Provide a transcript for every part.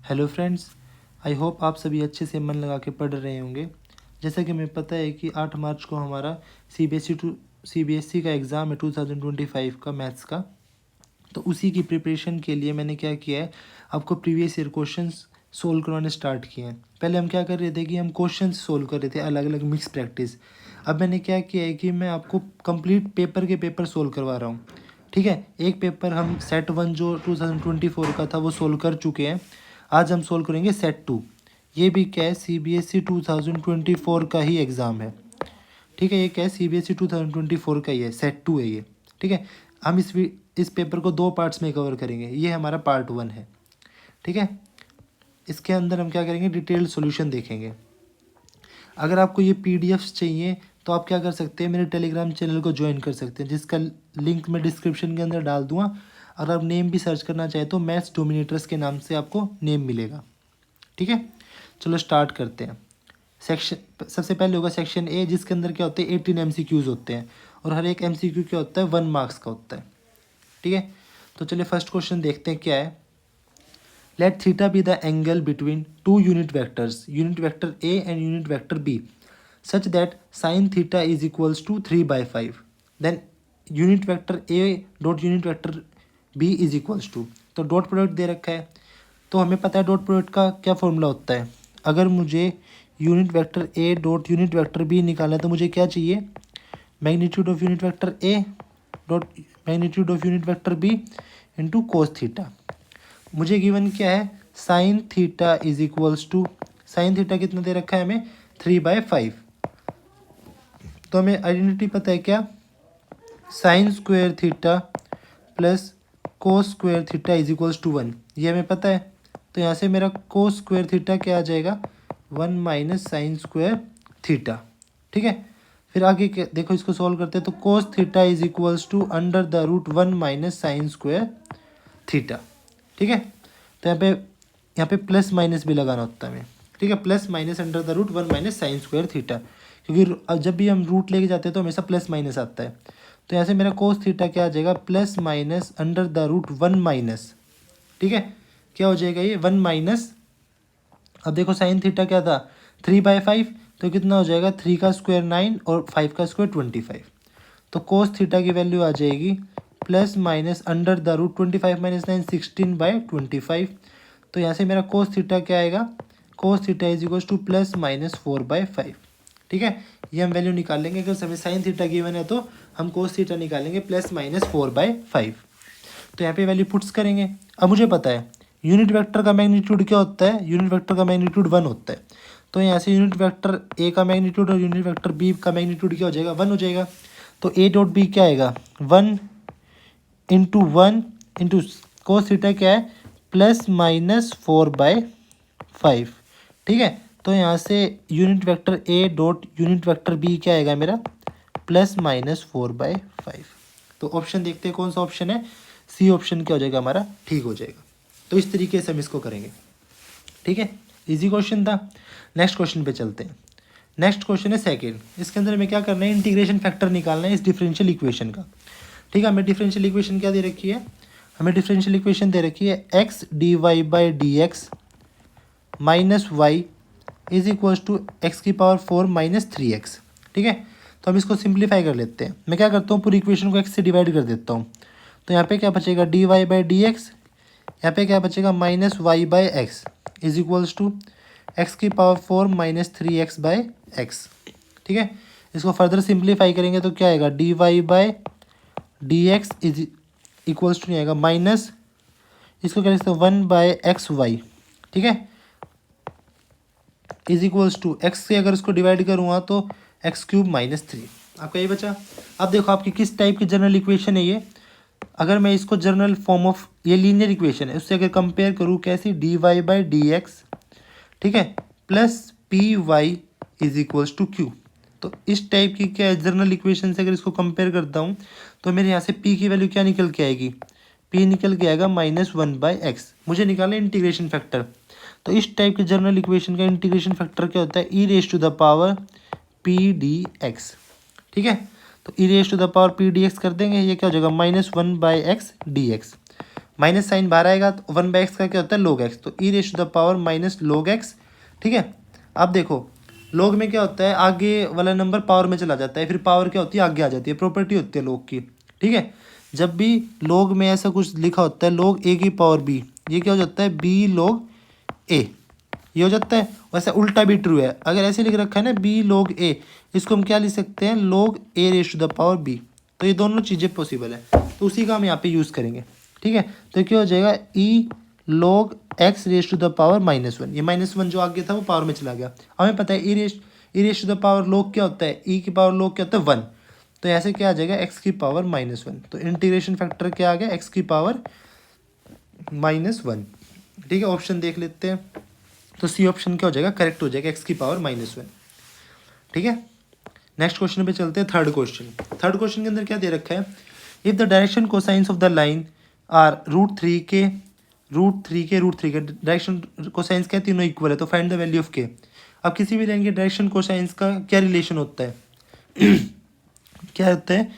Hello friends, I hope आप सभी अच्छे से मन लगा के पढ़ रहे होंगे। जैसा कि हमें पता है कि 8 मार्च को हमारा सीबीएसई का एग्ज़ाम है 2025 का मैथ्स का। तो उसी की प्रिपरेशन के लिए मैंने क्या किया है, आपको प्रीवियस ईयर क्वेश्चंस सोल्व करवाने स्टार्ट किए हैं। पहले हम क्या कर रहे थे कि हम क्वेश्चन सोल्व कर रहे थे, अलग अलग मिक्स प्रैक्टिस। अब मैंने क्या किया है कि मैं आपको कंप्लीट पेपर के पेपर सोल्व करवा रहा हूँ। ठीक है, एक पेपर हम सेट 1 जो 2024 का था वो सोल्व कर चुके हैं। आज हम सोल्व करेंगे सेट 2। ये भी क्या है, सीबीएसई 2024 का ही एग्ज़ाम है। ठीक है, ये क्या है, सीबीएसई 2024 का ही है, सेट 2 है ये। ठीक है, हम इस पेपर को 2 पार्ट्स में कवर करेंगे। ये हमारा पार्ट 1 है। ठीक है, इसके अंदर हम क्या करेंगे, डिटेल्ड सॉल्यूशन देखेंगे। अगर आपको ये पीडीएफ्स चाहिए तो आप क्या कर सकते हैं, मेरे टेलीग्राम चैनल को ज्वाइन कर सकते हैं, जिसका लिंक मैं डिस्क्रिप्शन के अंदर डाल दूंगा। अगर आप नेम भी सर्च करना चाहें तो मैथ्स डोमिनेटर्स के नाम से आपको नेम मिलेगा। ठीक है, चलो स्टार्ट करते हैं। सबसे पहले होगा सेक्शन ए, जिसके अंदर क्या होते हैं, 18 एमसीक्यूज होते हैं और हर एक एमसीक्यू क्या होता है, 1 मार्क्स का होता है। ठीक है, तो चलिए फर्स्ट क्वेश्चन देखते हैं क्या है। Let theta be the angle between two unit vector A and unit vector B such that sine theta is equals to 3/5। Then unit vector A dot unit vector B is equals to, तो dot product दे रखा है। तो हमें पता है dot product का क्या फॉर्मूला होता है। अगर मुझे unit vector A dot unit vector B निकालना है तो मुझे क्या चाहिए, magnitude of unit vector A dot magnitude of unit vector B into cos theta. मुझे गिवन क्या है, sine theta is equals to, sine theta कितना दे रखा है हमें, 3/5। तो हमें आइडेंटिटी पता है क्या, sine square theta plus cos square theta is equals to 1, ये हमें पता है। तो यहाँ से मेरा कोस स्क्वायर थीटा क्या आ जाएगा, 1 माइनस साइन स्क्वायर थीटा। ठीक है, फिर आगे देखो, इसको सॉल्व करते हैं तो cos theta is equals to under the root 1 minus sine square theta. ठीक है, तो यहाँ पे प्लस माइनस भी लगाना होता है हमें। ठीक है, plus minus under the root 1 minus sine square theta, क्योंकि जब भी हम रूट लेके जाते हैं तो हमेशा प्लस माइनस आता है। तो यहाँ से मेरा कोस थीटा क्या आ जाएगा, plus minus under the root 1 minus, ठीक है, क्या हो जाएगा ये 1 माइनस। अब देखो साइन थीटा क्या था, 3/5, तो कितना हो जाएगा, 3 का स्क्वायर 9 और 5 का स्क्वायर 25। तो कोस थीटा की वैल्यू आ जाएगी plus minus under the root 25 minus 9 16/25। तो यहाँ से मेरा कोस थीटा क्या आएगा, कोस theta is equal two plus minus 4/5। ठीक है, ये हम वैल्यू निकालेंगे। अगर हमें साइन थीटा गिवन है तो हम कोस थीटा निकालेंगे प्लस माइनस 4/5। तो यहाँ पे वैल्यू पुट्स करेंगे। अब मुझे पता है यूनिट वेक्टर का मैग्नीट्यूड क्या होता है, यूनिट वेक्टर का मैग्नीट्यूड 1 होता है। तो यहाँ से यूनिट वेक्टर ए का मैग्नीट्यूड और यूनिट वेक्टर बी का मैग्नीट्यूड क्या हो जाएगा, 1 हो जाएगा। तो ए डॉट बी क्या आएगा, 1 इंटू 1 इंटू कोस थीटा क्या है, प्लस माइनस 4/5। ठीक है, तो यहाँ से unit vector A dot unit vector B क्या आएगा मेरा, प्लस माइनस 4/5। तो ऑप्शन देखते हैं कौन सा ऑप्शन है, सी ऑप्शन क्या हो जाएगा हमारा, ठीक हो जाएगा। तो इस तरीके से हम इसको करेंगे। ठीक है, इजी क्वेश्चन था। नेक्स्ट क्वेश्चन पे चलते हैं। नेक्स्ट क्वेश्चन है सेकंड। इसके अंदर हमें क्या करना है, इंटीग्रेशन फैक्टर निकालना है इस डिफरेंशियल इक्वेशन का। ठीक है, हमें डिफरेंशियल इक्वेशन क्या दे रखी है, हमें डिफरेंशियल इक्वेशन दे रखी है x d y by D x minus y is equals to x की पावर 4 माइनस 3x। ठीक है, तो हम इसको सिंप्लीफाई कर लेते हैं। मैं क्या करता हूँ, पूरी इक्वेशन को x से डिवाइड कर देता हूँ। तो यहाँ पे क्या बचेगा, d y by D x, यहाँ पे क्या बचेगा, minus y by x is equals to x की power 4 minus 3x by x. ठीक है, इसको फर्दर सिंप्लीफाई करेंगे तो क्या आएगा, d y by D x is equals to नहीं आएगा माइनस, इसको क्या लिखते हैं 1/xy। ठीक है, इज इक्वल्स टू एक्स से अगर इसको डिवाइड करूँगा तो x³ माइनस 3, आपका ये बचा। अब देखो आपकी किस टाइप की जनरल इक्वेशन है ये। अगर मैं इसको जनरल फॉर्म ऑफ, ये लीनियर इक्वेशन है, उससे अगर कंपेयर करूँ कैसी, d y by D x, ठीक है, plus p y is equals to q. तो इस टाइप की क्या है जनरल इक्वेशन से अगर इसको कंपेयर करता हूँ तो मेरे यहाँ से पी की वैल्यू क्या निकल के आएगी, पी निकल के आएगा -1/x। मुझे निकालना है इंटीग्रेशन फैक्टर। तो इस टाइप के जनरल इक्वेशन का इंटीग्रेशन फैक्टर क्या होता है, e raise to the power p d x. ठीक है, तो e raise to the power p d x कर देंगे, ये क्या हो जाएगा -1/x dx। माइनस साइन बाहर आएगा तो 1/x का क्या होता है log x, तो e raise to the power minus log x। ठीक है, अब देखो log में क्या होता है, आगे वाला नंबर पावर में चला जाता है, फिर पावर क्या होती है आगे आ जाती है, प्रॉपर्टी होती है log की। ठीक है, जब भी log में ऐसा कुछ लिखा होता है log a की पावर b, ये क्या हो जाता है b log a, ये हो जाता है। वैसे उल्टा भी ट्रू है, अगर ऐसे लिख रखा है ना b log a, इसको हम क्या लिख सकते हैं log a raise to the power b, तो ये दोनों चीज़ें पॉसिबल है, तो उसी का हम यहाँ पे यूज़ करेंगे। ठीक है, तो क्या हो जाएगा e log x raise to the power -1, ये -1 जो आगे था वो पावर में चला गया। हमें पता है e raise to the power log क्या होता है, e की पावर log क्या होता है 1, तो ऐसे क्या आ जाएगा x की पावर -1, तो इंटीग्रेशन फैक्टर क्या आ गया x की पावर -1। ठीक है, ऑप्शन देख लेते हैं, तो सी ऑप्शन क्या हो जाएगा करेक्ट हो जाएगा, x की पावर -1। ठीक है, नेक्स्ट क्वेश्चन पे चलते हैं। थर्ड क्वेश्चन के अंदर क्या दे रखा है, if the direction cosines of the line are √3 के डायरेक्शन कोसाइंस क्या तीनों इक्वल है, तो फाइंड द वैल्यू ऑफ के। अब किसी भी लाइन के डायरेक्शन कोसाइंस का क्या रिलेशन होता है क्या होता है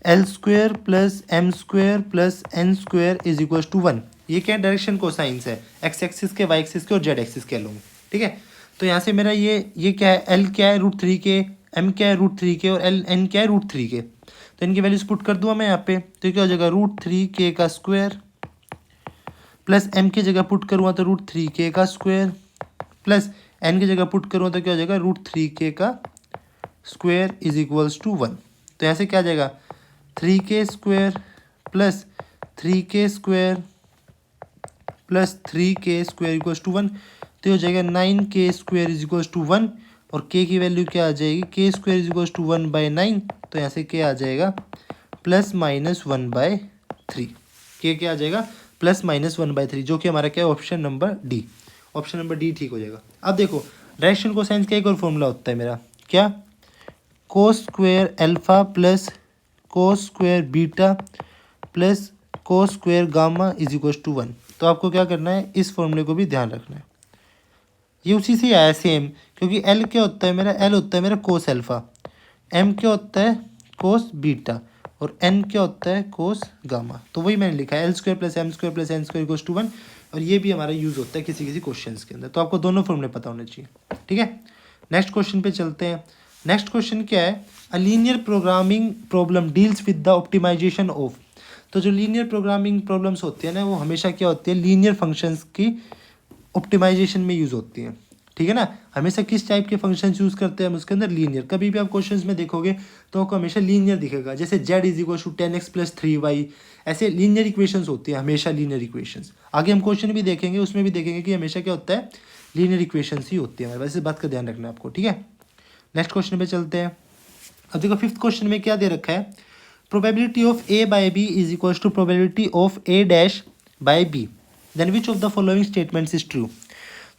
L² + M² + N² = 1। ये क्या डायरेक्शन कोसाइंस है, x एक्सिस के, y एक्सिस के और z एक्सिस के लोग। ठीक है, तो यहाँ से मेरा ये क्या है, L क्या है √3 के, M क्या है √3 के और N क्या है √3 के, तो इनकी वैल्यूज पुट कर दूँगा मैं यहाँ पे, तो क्या हो जाएगा √3 का स्क्वायर प्लस M की जगह पुट करूँगा तो √3 का स्क्वायर प्लस N की जगह पुट करूँगा तो क्या हो जाएगा √3 का स्क्वायर = 1। तो यहाँ से क्या आ जाएगा 3k² plus 3k² plus 3k² = 1, तो हो जाएगा 9k² = 1, और k की वैल्यू क्या आ जाएगी k² = 1/9, तो यहाँ से क्या आ जाएगा +-1/3, k क्या आ जाएगा +-1/3, जो कि हमारा क्या है ऑप्शन नंबर डी ठीक हो जाएगा। अब देखो डायरेक्शन कोसाइंस का एक और फॉर्मूला होता है मेरा, क्या cos² alpha plus cos² beta plus cos² gamma = 1। तो आपको क्या करना है, इस फॉर्मूले को भी ध्यान रखना है, ये उसी से आया सेम, क्योंकि L क्या होता है मेरा, L होता है मेरा cos अल्फा, M क्या होता है cos बीटा और N क्या होता है cos गामा, तो वही मैंने लिखा है L² + M² + N² = 1, और ये भी हमारा यूज़ होता है किसी क्वेश्चंस के अंदर, तो आपको दोनों फॉर्मूले पता होने चाहिए। ठीक है, नेक्स्ट क्वेश्चन पे चलते हैं। नेक्स्ट क्वेश्चन क्या है, a linear programming problem deals with the optimisation of. तो जो लीनियर प्रोग्रामिंग प्रॉब्लम्स होती है ना, वो हमेशा क्या होती है लीनियर फंक्शंस की ऑप्टिमाइजेशन में यूज़ होती है। ठीक है ना, हमेशा किस टाइप के फंक्शंस यूज़ करते हैं हम उसके अंदर, लीनियर। कभी भी आप क्वेश्चंस में देखोगे तो आपको हमेशा लीनियर दिखेगा, जैसे z = 10x + 3y, ऐसे लीनियर इक्वेशंस होती है हमेशा, लीनियर इक्वेशंस। आगे हम क्वेश्चन भी देखेंगे, उसमें भी देखेंगे कि हमेशा क्या होता है लीनियर इक्वेशंस ही होती है हमारे पास, इस बात का ध्यान रखना है आपको। ठीक है, नेक्स्ट क्वेश्चन पे चलते हैं। अब देखो फिफ्थ क्वेश्चन में क्या दे रखा है, probability of a/b = probability of a'/b, then which of the following statements is true.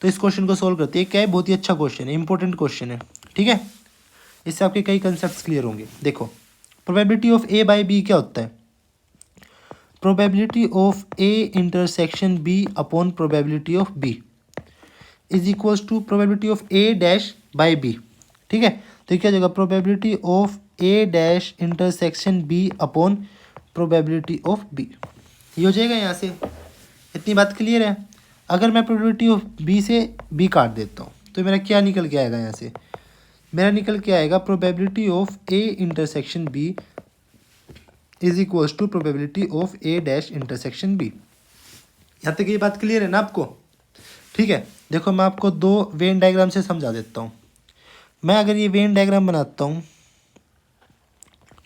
तो इस क्वेश्चन को सोल्व करते हैं, क्या है बहुत ही अच्छा क्वेश्चन है, इंपॉर्टेंट क्वेश्चन है। ठीक है, इससे आपके कई कंसेप्ट्स क्लियर होंगे। देखो प्रोबेबिलिटी ऑफ a/b क्या होता है, probability of a intersection b upon probability of b = probability of a'/b। ठीक है, तो क्या हो जाएगा probability of a' intersection b upon probability of b, ये हो जाएगा। यहाँ से इतनी बात क्लियर है। अगर मैं प्रोबेबिलिटी ऑफ b से b काट देता हूँ तो मेरा क्या निकल के आएगा, यहाँ से मेरा निकल के आएगा probability of a intersection b = probability of a' intersection b। यहाँ तक ये बात क्लियर है ना आपको। ठीक है, देखो मैं आपको दो वेन डायग्राम से समझा देता हूँ। मैं अगर ये वेन डायग्राम बनाता हूँ,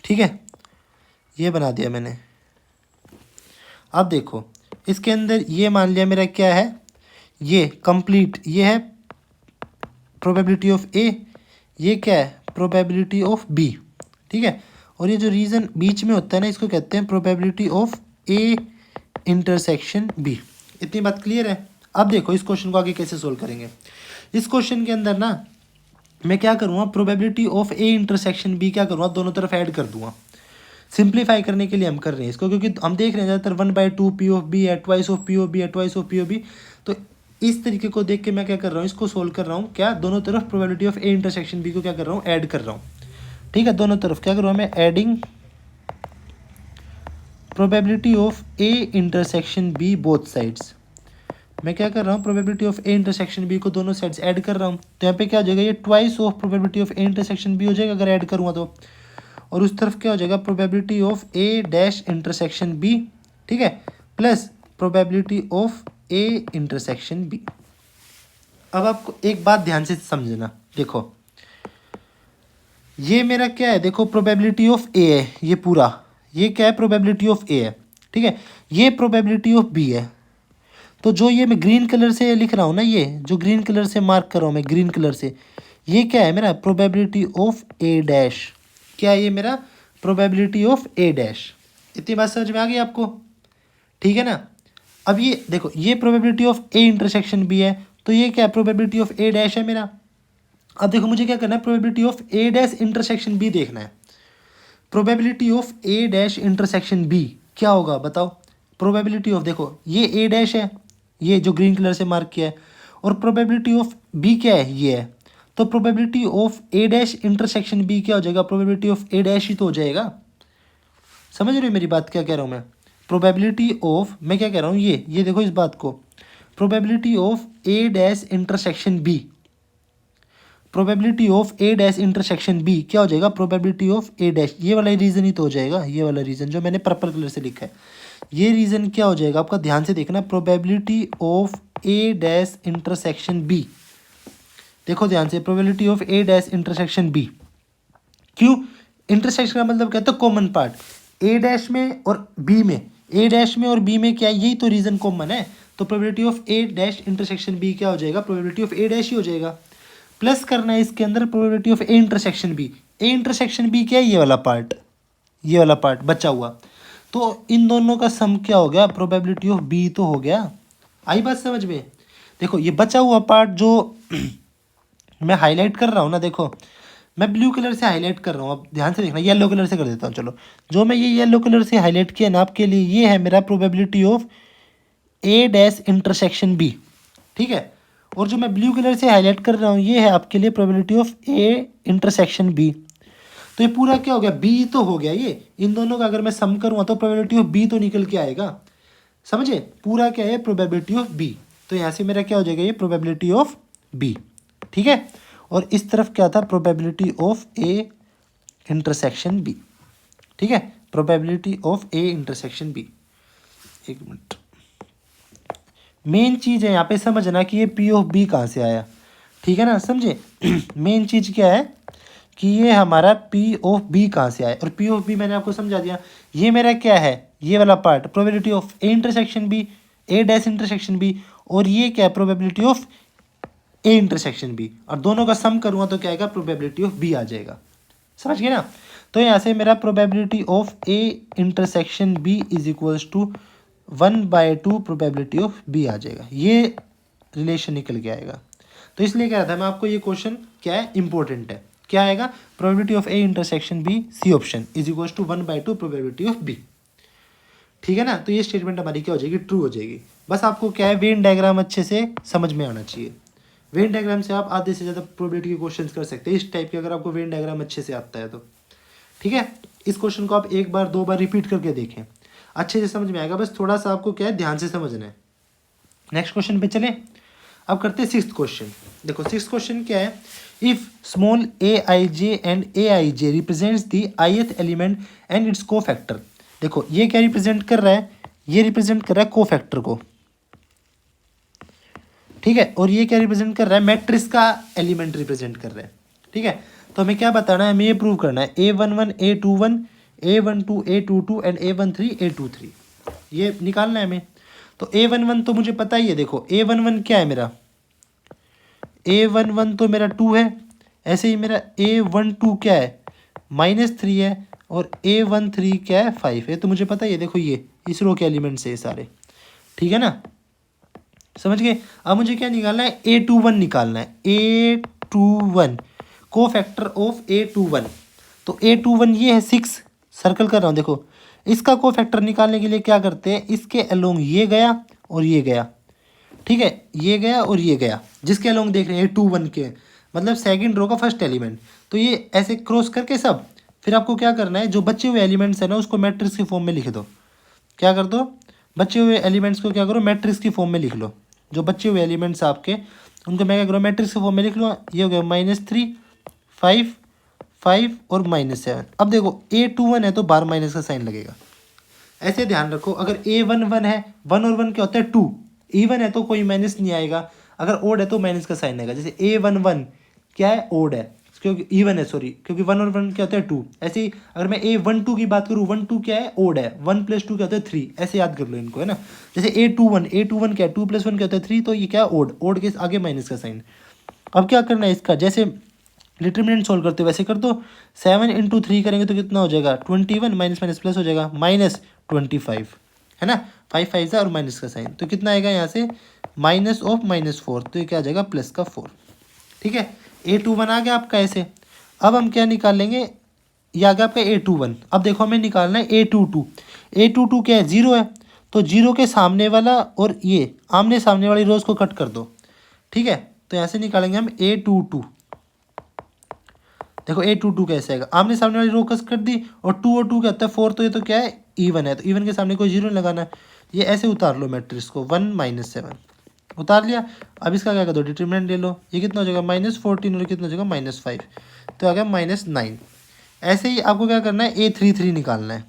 ठीक है, ये बना दिया मैंने। अब देखो इसके अंदर ये मान लिया मेरा क्या है, ये कंप्लीट, ये है प्रोबेबिलिटी ऑफ ए, ये क्या है प्रोबेबिलिटी ऑफ बी। ठीक है, और ये जो रीजन बीच में होता है ना, इसको कहते हैं probability of A intersection B. इतनी बात क्लियर है। अब देखो इस क्वेश्चन को आगे कैसे सोल्व करेंगे। इस क्वेश्चन के अंदर ना मैं क्या करूँगा, probability of A intersection B क्या करूँगा, दोनों तरफ ऐड कर दूंगा। सिंप्लीफाई करने के लिए हम कर रहे हैं इसको, क्योंकि हम देख रहे हैं ज़्यादातर 1/2 पी ऑफ बी है, twice of p of b है, twice of p of b. तो इस तरीके को देख के मैं क्या कर रहा हूँ, इसको सोल्व कर रहा हूँ, क्या दोनों तरफ probability of A intersection B को क्या कर रहा हूँ, ऐड कर रहा हूँ। ठीक है, दोनों तरफ क्या कर रहा हूँ मैं, adding probability of A intersection B both sides. मैं क्या कर रहा हूँ, probability of A intersection B को दोनों साइड्स ऐड कर रहा हूँ, तो यहाँ पे क्या हो जाएगा, ये twice of probability of A intersection B हो जाएगा अगर ऐड करूँगा तो। और उस तरफ क्या हो जाएगा, probability of A dash intersection B, ठीक है, plus probability of A intersection B. अब आपको एक बात ध्यान से समझना, देखो ये मेरा क्या है, देखो प्रोबेबिलिटी ऑफ ए है, ये पूरा ये क्या है, प्रोबेबिलिटी ऑफ ए है, ठीक है, ये प्रोबेबिलिटी ऑफ बी है। तो जो ये मैं ग्रीन कलर से लिख रहा हूँ ना, ये जो ग्रीन कलर से मार्क कर रहा हूँ मैं ग्रीन कलर से, ये क्या है मेरा, प्रोबेबिलिटी ऑफ ए डैश। क्या है ये मेरा, प्रोबेबिलिटी ऑफ ए डैश। इतनी बात समझ में आ गई आपको, ठीक है ना। अब ये देखो, ये probability of A intersection B है, तो ये क्या है, प्रोबेबिलिटी ऑफ ए डैश है मेरा। अब देखो मुझे क्या करना है, probability of A dash intersection B देखना है। Probability of A dash intersection B क्या होगा बताओ। प्रोबेबिलिटी ऑफ, देखो ये ए डैश है, ये जो ग्रीन कलर से मार्क किया है, और प्रोबेबिलिटी ऑफ बी क्या है, ये है। तो probability of A dash intersection B क्या हो जाएगा, प्रोबेबिलिटी ऑफ ए डैश ही तो हो जाएगा। समझ रहे हो मेरी बात, क्या कह रहा हूँ मैं। प्रोबेबिलिटी ऑफ, मैं क्या कह रहा हूँ, ये देखो इस बात को, probability of A dash intersection B, probability of A dash intersection B क्या हो जाएगा, प्रोबेबिलिटी ऑफ ए डैश, ये वाला रीजन ही तो हो जाएगा, ये वाला रीजन जो मैंने पर्पल कलर से लिखा है, ये रीजन क्या हो जाएगा आपका, ध्यान से देखना, probability of A dash intersection B. देखो ध्यान से, probability of A dash intersection B, क्यों, इंटरसेक्शन का मतलब क्या होता है, कॉमन पार्ट। ए डैश में और बी में, ए डैश में और बी में क्या है, यही तो रीजन कॉमन है। तो probability of A dash intersection B क्या हो जाएगा, प्रोबेबिलिटी ऑफ ए डैश ही हो जाएगा। प्लस करना है इसके अंदर probability of A intersection B. A intersection B क्या है, ये वाला पार्ट, ये वाला पार्ट बचा हुआ। तो इन दोनों का सम क्या हो गया, प्रोबेबिलिटी ऑफ बी तो हो गया। आई बात समझ में। देखो ये बचा हुआ पार्ट जो मैं हाईलाइट कर रहा हूँ ना, देखो मैं ब्लू कलर से हाईलाइट कर रहा हूँ, अब ध्यान से देखना, येलो कलर से कर देता हूँ। चलो जो मैं ये येलो कलर से हाईलाइट किया ना आपके लिए, ये है मेरा probability of A dash intersection B, ठीक है। और जो मैं ब्लू कलर से हाईलाइट कर रहा हूँ, ये है आपके लिए probability of A intersection B. तो ये पूरा क्या हो गया, बी तो हो गया। ये इन दोनों का अगर मैं सम करूँगा तो प्रोबेबिलिटी ऑफ बी तो निकल के आएगा, समझे। पूरा क्या है, प्रोबेबिलिटी ऑफ बी। तो यहाँ से मेरा क्या हो जाएगा, ये प्रोबेबिलिटी ऑफ बी, ठीक है। और इस तरफ क्या था, probability of A intersection B, ठीक है, probability of A intersection B. एक मिनट, मेन चीज़ है यहाँ पे समझना कि ये पी ऑफ बी कहाँ से आया, ठीक है ना, समझे। मेन चीज़ क्या है कि ये हमारा पी ऑफ बी कहाँ से आया, और पी ऑफ बी मैंने आपको समझा दिया। ये मेरा क्या है, ये वाला part probability of A intersection B, A dash intersection B, और ये क्या है, probability of A intersection B, और दोनों का सम करूँगा तो क्या आएगा, प्रोबेबिलिटी ऑफ बी आ जाएगा। समझ गए ना। तो यहाँ से मेरा probability of A intersection B is equals to 1/2 probability of B आ जाएगा। ये रिलेशन निकल के आएगा। तो इसलिए कह रहा था मैं आपको, ये क्वेश्चन क्या है, इंपॉर्टेंट है। क्या आएगा, probability of A intersection B, C option, is equals to 1/2 probability of B, ठीक है ना। तो ये स्टेटमेंट हमारी क्या हो जाएगी, ट्रू हो जाएगी। बस आपको क्या है, वेन डायग्राम अच्छे से समझ में आना चाहिए। वेन डायग्राम से आप आधे से ज़्यादा प्रोबेबिलिटी के क्वेश्चंस कर सकते हैं इस टाइप के, अगर आपको वेन डायग्राम अच्छे से आता है तो, ठीक है। इस क्वेश्चन को आप एक बार दो बार रिपीट करके देखें, अच्छे से समझ में आएगा। बस थोड़ा सा आपको क्या है, ध्यान से समझना है। नेक्स्ट क्वेश्चन पे चलें। अब करते हैं सिक्स्थ क्वेश्चन। देखो सिक्स्थ क्वेश्चन क्या है, if small A I J and A I J represents the ith element and it's को फैक्टर। देखो ये क्या रिप्रेजेंट कर रहा है, ये रिप्रेजेंट कर रहा है को फैक्टर को, ठीक है। और ये क्या रिप्रेजेंट कर रहा है, मैट्रिक्स का एलिमेंट रिप्रेजेंट कर रहा है, ठीक है। तो हमें क्या बताना है, हमें ये प्रूव करना है A11 A21 A12 A22 and A13 A23, ये निकालना है हमें। तो A11 तो मुझे पता ही है। देखो A11 क्या है मेरा, A11 तो मेरा 2 है। ऐसे ही मेरा A12 क्या है, -3 है। और A13 क्या है, 5 है। तो मुझे पता ही है, देखो ये इस रो के एलिमेंट्स है सारे, ठीक है ना, समझ गए। अब मुझे क्या निकालना है, A21 निकालना है। A21 को फैक्टर ऑफ A21, तो A21 ये है 6, सर्कल कर रहा हूँ। देखो इसका को फैक्टर निकालने के लिए क्या करते हैं, इसके अलोंग ये गया और ये गया, ठीक है, ये गया और ये गया, जिसके अलोंग देख रहे हैं A21 के, मतलब सेकंड रो का फर्स्ट एलिमेंट। तो ये ऐसे क्रॉस करके सब, फिर आपको क्या करना है, जो बचे हुए एलिमेंट्स है ना उसको मैट्रिक्स की फॉर्म में लिख दो। क्या कर दो, बचे हुए एलिमेंट्स को क्या करो, मैट्रिक्स की फॉर्म में लिख लो। जो बचे हुए एलिमेंट्स आपके उनको मैं क्या करूँ, मैट्रिक्स की फॉर्म में लिख लो। ये हो गया -3, 5, 5 और -7। अब देखो A21 है तो बार माइनस का साइन लगेगा। ऐसे ध्यान रखो, अगर A11 है, 1 और 1 क्या होता है 2, इवन है तो कोई माइनस नहीं आएगा, अगर ओड है तो माइनस का साइन आएगा। जैसे A11 क्या है, ओड है, क्योंकि इवन है, सॉरी, क्योंकि 1 और 1 क्या होता है 2। ऐसे ही अगर मैं A12 की बात करूँ, 1 2 क्या है, ओड है, 1 + 2 क्या होता है 3। ऐसे याद कर लो इनको, है ना। जैसे A21 क्या है, 2 + 1 क्या होता है 3, तो ये क्या है, ओड के आगे माइनस का साइन। अब क्या करना है इसका, जैसे डिटर्मिनेंट सोल्व करते हो वैसे कर दो। 7 × 3 करेंगे तो कितना हो जाएगा, 21, माइनस माइनस प्लस हो जाएगा, -25, है ना। 5 5 और माइनस का साइन, तो कितना आएगा यहाँ से, -4, तो ये क्या आ जाएगा, +4। ठीक है, A21 आ गया आपका ऐसे। अब हम क्या निकाल लेंगे, ये आ गया आपका A21। अब देखो हमें निकालना है A22 क्या है, 0 है, तो 0 के सामने वाला और ये आमने सामने वाली रोज को कट कर दो। ठीक है, तो यहाँ से निकालेंगे हम A22। देखो A22 कैसे आएगा, आमने सामने वाली रो कस कर दी, और 2 और 2 क्या होता है 4, तो ये तो क्या है, इवन है, तो इवन के सामने कोई जीरो नहीं लगाना है। ये ऐसे उतार लो मैट्रिक्स को, 1 -7 उतार लिया। अब इसका क्या कर दो, डिटरमिनेंट ले लो। ये कितना हो जाएगा, -14, और कितना हो जाएगा, -5, तो आ गया -9। ऐसे ही आपको क्या करना है, A33 निकालना है।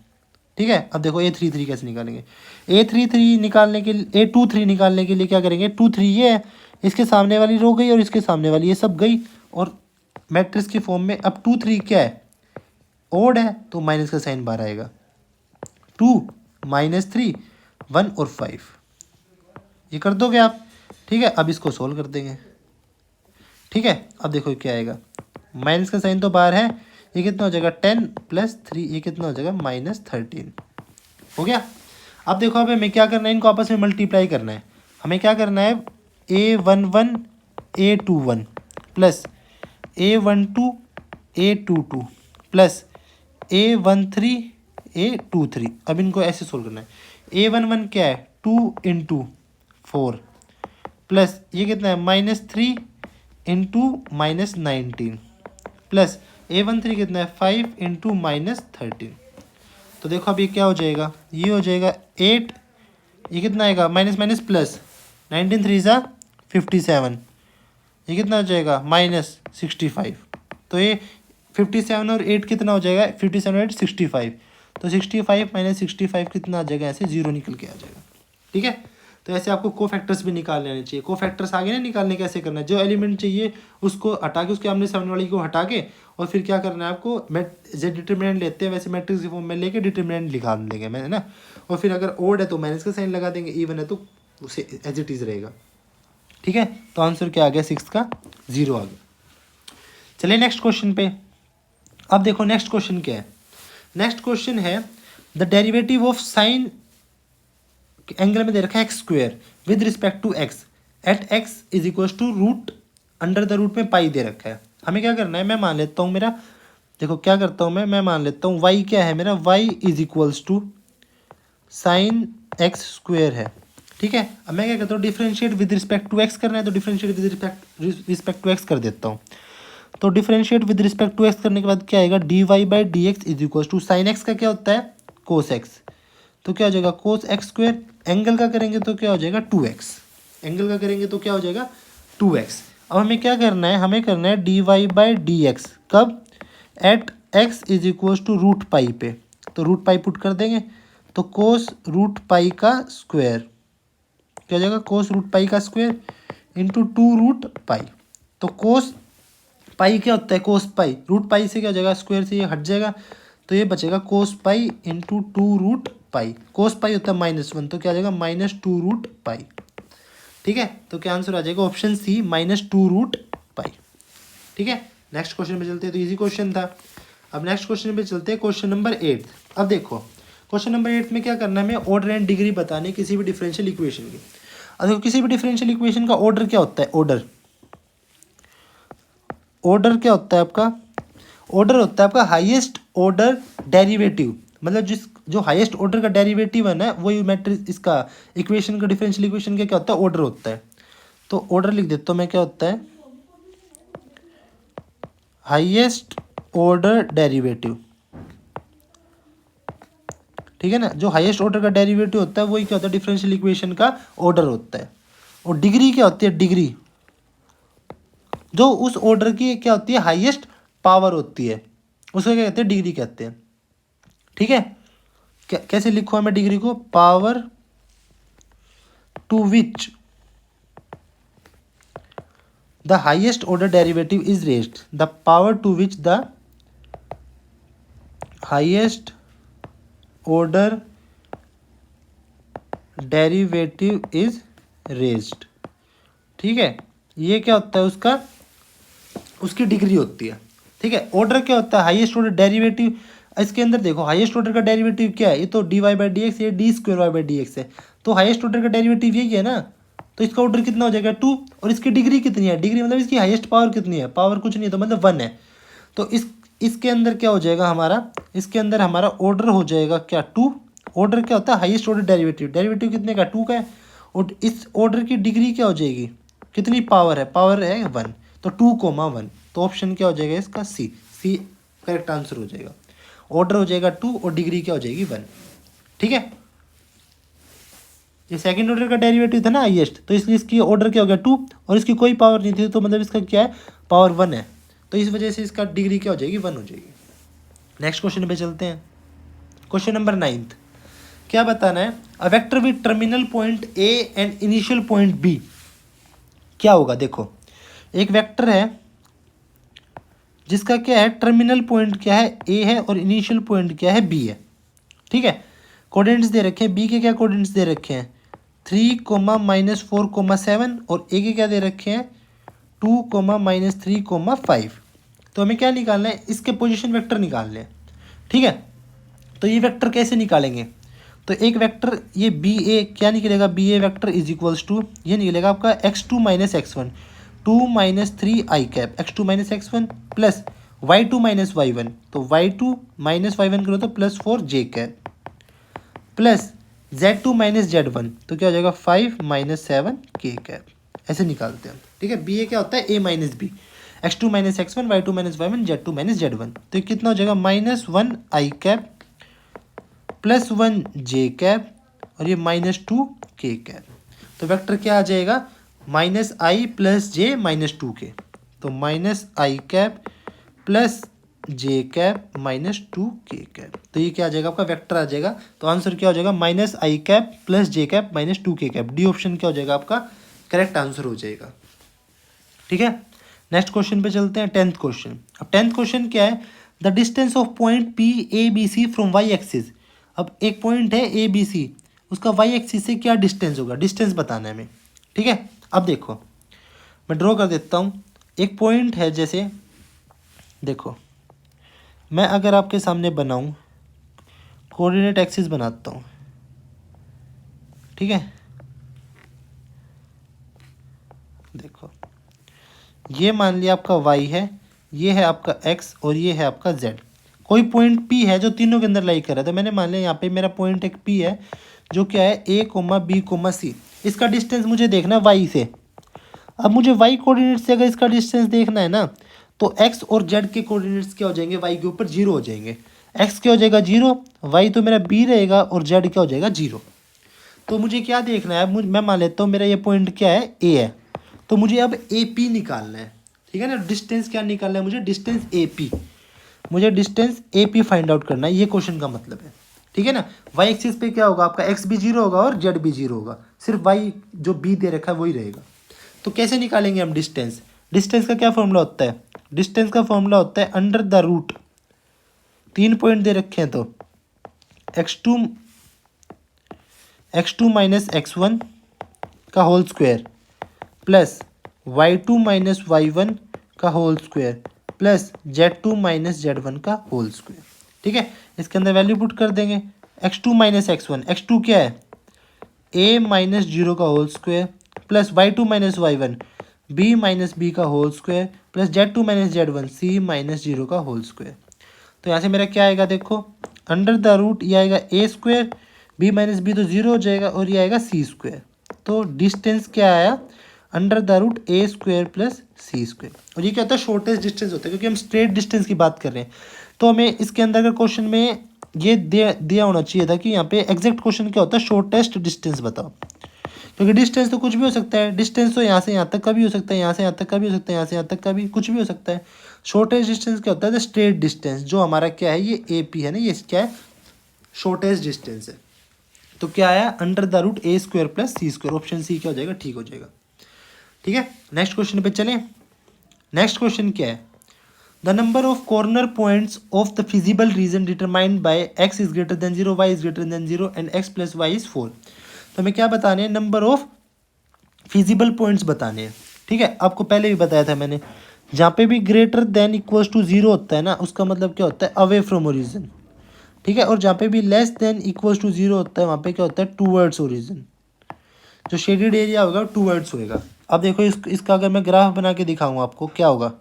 ठीक है, अब देखो A33 कैसे निकालेंगे। A33 निकालने के लिए, A23 निकालने के लिए क्या करेंगे, 2 3 ये है, इसके सामने वाली रो गई और इसके सामने वाली ये सब गई, और मैट्रिक्स की फॉर्म में। अब 2 3 क्या है, ओड है, तो माइनस का साइन बाहर आएगा। 2 -3 1 और 5, ये कर दोगे आप। ठीक है, अब इसको सोल्व कर देंगे। ठीक है, अब देखो क्या आएगा, माइनस का साइन तो बाहर है, ये कितना हो जाएगा, 10 + 3, ये कितना हो जाएगा, -13 हो गया। अब देखो, अब हमें क्या करना है, इनको आपस में मल्टीप्लाई करना है। हमें क्या करना है, A11 A21 plus A12 A22 plus A13 A23। अब इनको ऐसे सोल्व करना है। A11 क्या है, 2 × 4 प्लस ये कितना है, -3 × -19 प्लस A13 कितना है, 5 × -13। तो देखो अब ये क्या हो जाएगा, ये हो जाएगा 8, ये कितना आएगा, माइनस माइनस प्लस, 19 3 ज़ा 57, ये कितना हो जाएगा, -65। तो ये 57 और 8 कितना हो जाएगा, 57 और 8 65, तो 65 - 65 कितना आ जाएगा, ऐसे 0 निकल के आ जाएगा। ठीक है, तो ऐसे आपको को फैक्टर्स भी निकाल लेने चाहिए। को फैक्टर्स आगे ना निकालने कैसे करना है, जो एलिमेंट चाहिए उसको हटा के, उसके आमने सामने वाली को हटा के, और फिर क्या करना है आपको, जो डिटरमिनेंट लेते हैं वैसे मैट्रिक्स की फॉर्म में लेके डिटरमिनेंट निकाल देंगे मैं, है ना। और फिर अगर ओड है तो माइनस का साइन लगा देंगे, इवन है तो उसे एज इट इज रहेगा। ठीक है, तो आंसर क्या आ गया, 6 का 0 आ गया। चलिए नेक्स्ट क्वेश्चन पे। अब देखो नेक्स्ट क्वेश्चन क्या है, नेक्स्ट क्वेश्चन है the derivative of sine, angle में दे रखा है x² with respect to x at x = under the root में पाई दे रखा है। हमें क्या करना है, मैं मान लेता हूँ मेरा, देखो क्या करता हूँ मैं मान लेता हूँ y क्या है मेरा, y = sin x² है। ठीक है, अब मैं क्या करता हूँ, differentiate with respect to x करना है, तो differentiate with respect to x कर देता हूँ। तो differentiate with respect to x करने के बाद क्या आएगा, dy/dx = sin x का क्या होता है, cos x, तो क्या हो जाएगा, cos x²। एंगल का करेंगे तो क्या हो जाएगा, 2x, एंगल का करेंगे तो क्या हो जाएगा, 2x। अब हमें क्या करना है, हमें करना है dy/dx, कब, एट x = पे, तो √π पुट कर देंगे, तो cos √π का स्क्वायर क्या हो जाएगा, cos √π का स्क्वायर इंटू 2√π। तो cos पाई क्या होता है, cos पाई, √π से क्या हो जाएगा, स्क्वायर से ये हट जाएगा, तो ये बचेगा cos π इंटू 2√π। cos π होता है -1, तो क्या आ जाएगा, -2√π। ठीक है, तो क्या आंसर आ जाएगा, ऑप्शन सी, -2√π। ठीक है, नेक्स्ट क्वेश्चन पे चलते हैं, तो इजी क्वेश्चन था। अब नेक्स्ट क्वेश्चन पे चलते हैं, क्वेश्चन नंबर 8। अब देखो क्वेश्चन नंबर 8 में क्या करना है, हमें ऑर्डर एंड डिग्री बताने किसी भी डिफरेंशियल इक्वेशन की। अब देखो किसी भी डिफरेंशियल इक्वेशन का ऑर्डर क्या होता है, ऑर्डर क्या होता है आपका, ऑर्डर होता है आपका हाईएस्ट ऑर्डर डेरिवेटिव, मतलब जो हाईएस्ट ऑर्डर का डेरिवेटिव है ना, वही मैट्रिक्स इसका इक्वेशन का, डिफरेंशियल इक्वेशन का क्या होता है, ऑर्डर होता है। तो ऑर्डर लिख देता हूँ मैं, क्या होता है, हाईएस्ट ऑर्डर डेरिवेटिव। ठीक है ना। जो हाईएस्ट ऑर्डर का डेरिवेटिव होता है वही क्या होता है, डिफरेंशियल इक्वेशन का ऑर्डर होता है। और डिग्री क्या होती है, डिग्री जो उस ऑर्डर की क्या होती है, हाईएस्ट पावर होती है, उसको क्या कहते हैं, डिग्री कहते हैं। ठीक है, कैसे लिखो मैं डिग्री को, power to which the highest order derivative is raised, the power to which the highest order derivative is raised. ठीक है, ये क्या होता है, उसका उसकी डिग्री होती है। ठीक है, ऑर्डर क्या होता है, हाईएस्ट ऑर्डर डेरिवेटिव। इसके अंदर देखो हाईएस्ट ऑर्डर का डेरिवेटिव क्या है, ये तो dy बाई डी एक्स, ये D square Y by D X है। तो हाईएस्ट ऑर्डर का डेरिवेटिव यही है ना, तो इसका ऑर्डर कितना हो जाएगा 2, और इसकी डिग्री कितनी है, डिग्री मतलब इसकी हाईएस्ट पावर कितनी है, पावर कुछ नहीं है तो मतलब 1 है। तो इसके अंदर क्या हो जाएगा हमारा, इसके अंदर हमारा ऑर्डर हो जाएगा क्या 2। ऑर्डर क्या होता है, हाईएस्ट ऑर्डर डेरिवेटिव, डेरिवेटिव कितने का 2 का है, और इस ऑर्डर की डिग्री क्या हो जाएगी, कितनी पावर है, पावर है 1, तो 2,1। तो ऑप्शन क्या हो जाएगा इसका, सी करेक्ट आंसर हो जाएगा। ऑर्डर हो जाएगा 2 और डिग्री क्या हो जाएगी 1। ठीक है, ये सेकंड ऑर्डर का डेरिवेटिव था ना हाईएस्ट, तो इसलिए इसकी ऑर्डर क्या हो गया 2, और इसकी कोई पावर नहीं थी, तो मतलब इसका क्या है, पावर 1 है, तो इस वजह से इसका डिग्री क्या हो जाएगी, 1 हो जाएगी। नेक्स्ट क्वेश्चन पे चलते हैं। क्वेश्चन नंबर 9, क्या बताना है, a vector with terminal point A and initial point B क्या होगा। देखो एक वेक्टर है जिसका क्या है, टर्मिनल पॉइंट क्या है, ए है, और इनिशियल पॉइंट क्या है, बी है। ठीक है, कोऑर्डिनेट्स दे रखे हैं, बी के क्या कोऑर्डिनेट्स दे रखे हैं 3, -4, 7, और ए के क्या दे रखे हैं 2, -3, 5। तो हमें क्या निकालना है, इसके पोजीशन वेक्टर निकालने हैं। ठीक है, तो ये वेक्टर कैसे निकालेंगे, तो एक वेक्टर ये बी ए क्या निकलेगा, B A vector is equals to, ये निकलेगा आपका x2 - x1, 2 - 3 cap, x2 - x1 plus y2 - y1, तो y2 - y1 करो तो +4 j cap, plus z2 - z1, तो क्या हो जाएगा 5 - 7 k कैप। ऐसे निकालते हैं। ठीक है, बी ए क्या होता है, a minus B, x2 - x1, y2 - y1, z2 - z1, तो ये कितना हो जाएगा -1 i कैप +1 j कैप, और ये -2 k कैप। तो वेक्टर क्या आ जाएगा, -i + j -2k, तो -i cap plus j cap -2 k cap, तो ये क्या आ जाएगा आपका वेक्टर आ जाएगा। तो आंसर क्या हो जाएगा, -i cap + j cap -2 k cap, D option क्या हो जाएगा आपका करेक्ट आंसर हो जाएगा। ठीक है, नेक्स्ट क्वेश्चन पे चलते हैं, 10th क्वेश्चन। अब 10th क्वेश्चन क्या है, the distance of point P A B C from Y axis. अब एक पॉइंट है ए बी सी, उसका वाई एक्सिस से क्या डिस्टेंस होगा, डिस्टेंस बताना है हमें। ठीक है, अब देखो मैं ड्रॉ कर देता हूँ। एक पॉइंट है, जैसे देखो मैं अगर आपके सामने बनाऊँ, कोऑर्डिनेट एक्सिस बनाता हूँ। ठीक है, देखो ये मान लिया आपका y है, ये है आपका x, और ये है आपका z। कोई पॉइंट P है जो तीनों के अंदर लाई कर रहा है, तो मैंने मान लिया यहाँ पे मेरा पॉइंट एक P है जो क्या है a, b, c। इसका डिस्टेंस मुझे देखना है y से। अब मुझे y कोऑर्डिनेट से अगर इसका डिस्टेंस देखना है ना, तो x और z के कोऑर्डिनेट्स क्या हो जाएंगे, y के ऊपर 0 हो जाएंगे। x क्या हो जाएगा 0, y तो मेरा b रहेगा, और z क्या हो जाएगा 0। तो मुझे क्या देखना है, मैं मान लेता हूँ मेरा ये पॉइंट क्या है a है, तो मुझे अब ए पी निकालना है। ठीक है ना, डिस्टेंस क्या निकालना है मुझे, डिस्टेंस ए पी, मुझे distance A P find out करना है, ये क्वेश्चन का मतलब है। ठीक है ना, वाई एक्सिस पे क्या होगा आपका, एक्स भी 0 होगा और जेड भी 0 होगा, सिर्फ वाई जो बी दे रखा है वही रहेगा। तो कैसे निकालेंगे हम डिस्टेंस, डिस्टेंस का क्या फॉर्मूला होता है, डिस्टेंस का फॉर्मूला होता है अंडर द रूट, 3 पॉइंट दे रखे हैं तो x2 - x1 का whole square plus y2 - y1 का whole square plus z2 - z1 का होल स्क्वायर। ठीक है, इसके अंदर वैल्यू पुट कर देंगे। x2 - x1, x2 क्या है a - 0 का whole square plus y2 - y1 b - b का whole square plus z2 - z1 c - 0 का होल स्क्वायर। तो यहाँ से मेरा क्या आएगा, देखो अंडर द रूट ये आएगा a स्क्वायर, b - b तो 0 हो जाएगा, और ये आएगा c स्क्वायर। तो डिस्टेंस क्या आया, under the root A square plus C square. और ये क्या होता है, शॉर्टेस्ट डिस्टेंस होता है, क्योंकि हम स्ट्रेट डिस्टेंस की बात कर रहे हैं। तो हमें इसके अंदर अगर क्वेश्चन में ये दिया होना चाहिए था कि यहाँ पे एग्जैक्ट क्वेश्चन क्या होता है, शॉर्टेस्ट डिस्टेंस बताओ, क्योंकि डिस्टेंस तो कुछ भी हो सकता है, डिस्टेंस तो यहाँ से यहाँ तक का भी हो सकता है, यहाँ से यहाँ तक का भी हो सकता है, यहाँ से यहाँ तक का भी, कुछ भी हो सकता है। शॉर्टेस्ट डिस्टेंस क्या होता है, स्ट्रेट डिस्टेंस, जो हमारा क्या है ये ए पी है ना, ये क्या है शॉर्टेस्ट डिस्टेंस है। तो क्या आया, under the root A square plus C square, option C क्या हो जाएगा, ठीक हो जाएगा। ठीक है, नेक्स्ट क्वेश्चन पे चलें। नेक्स्ट क्वेश्चन क्या है, the number of corner points of the feasible region determined by X is greater than 0, Y is greater than 0 and X plus Y is 4। तो हमें क्या बताने हैं, नंबर ऑफ फिजिबल पॉइंट्स बताने हैं। ठीक है, आपको पहले भी बताया था मैंने, जहाँ पे भी ग्रेटर देन इक्वल्स टू 0 होता है ना, उसका मतलब क्या होता है, अवे फ्रॉम ओरिजिन। ठीक है, और जहाँ पे भी लेस देन इक्वल्स टू 0 होता है, वहाँ पे क्या होता है, टूवर्ड्स ओरिजिन। जो शेडेड एरिया होगा टूवर्ड्स होएगा। अब देखो इसका अगर मैं ग्राफ बना के दिखाऊंगा आपको, क्या होगा,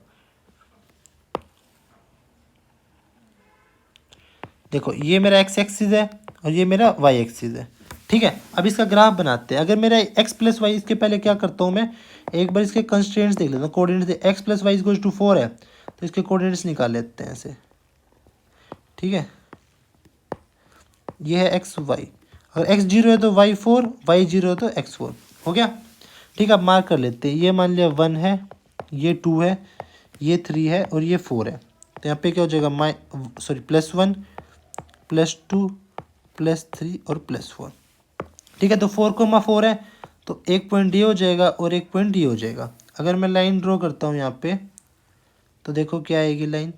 देखो ये मेरा एक्स एक्सिस है और ये मेरा वाई एक्सिस है। ठीक है, अब इसका ग्राफ बनाते हैं। अगर मेरा एक्स प्लस वाई, इसके पहले क्या करता हूँ मैं, एक बार इसके कंस्ट्रेंट्स देख लेता हूँ, coordinates. X plus Y equals to 4 है, तो इसके कोऑर्डिनेट्स निकाल लेते हैं ऐसे। ठीक है, ये है एक्स वाई, अगर एक्स 0 है तो वाई 4, वाई 0 है तो एक्स 4 हो गया। ठीक है, अब मार्क कर लेते हैं, ये मान लिया 1 है, ये 2 है, ये 3 है और ये 4 है। तो यहाँ पे क्या हो जाएगा, +1 +2 +3 और +4। ठीक है, तो 4,4 है, तो एक पॉइंट ये हो जाएगा और एक पॉइंट ये हो जाएगा। अगर मैं लाइन ड्रॉ करता हूँ यहाँ पे, तो देखो क्या आएगी लाइन,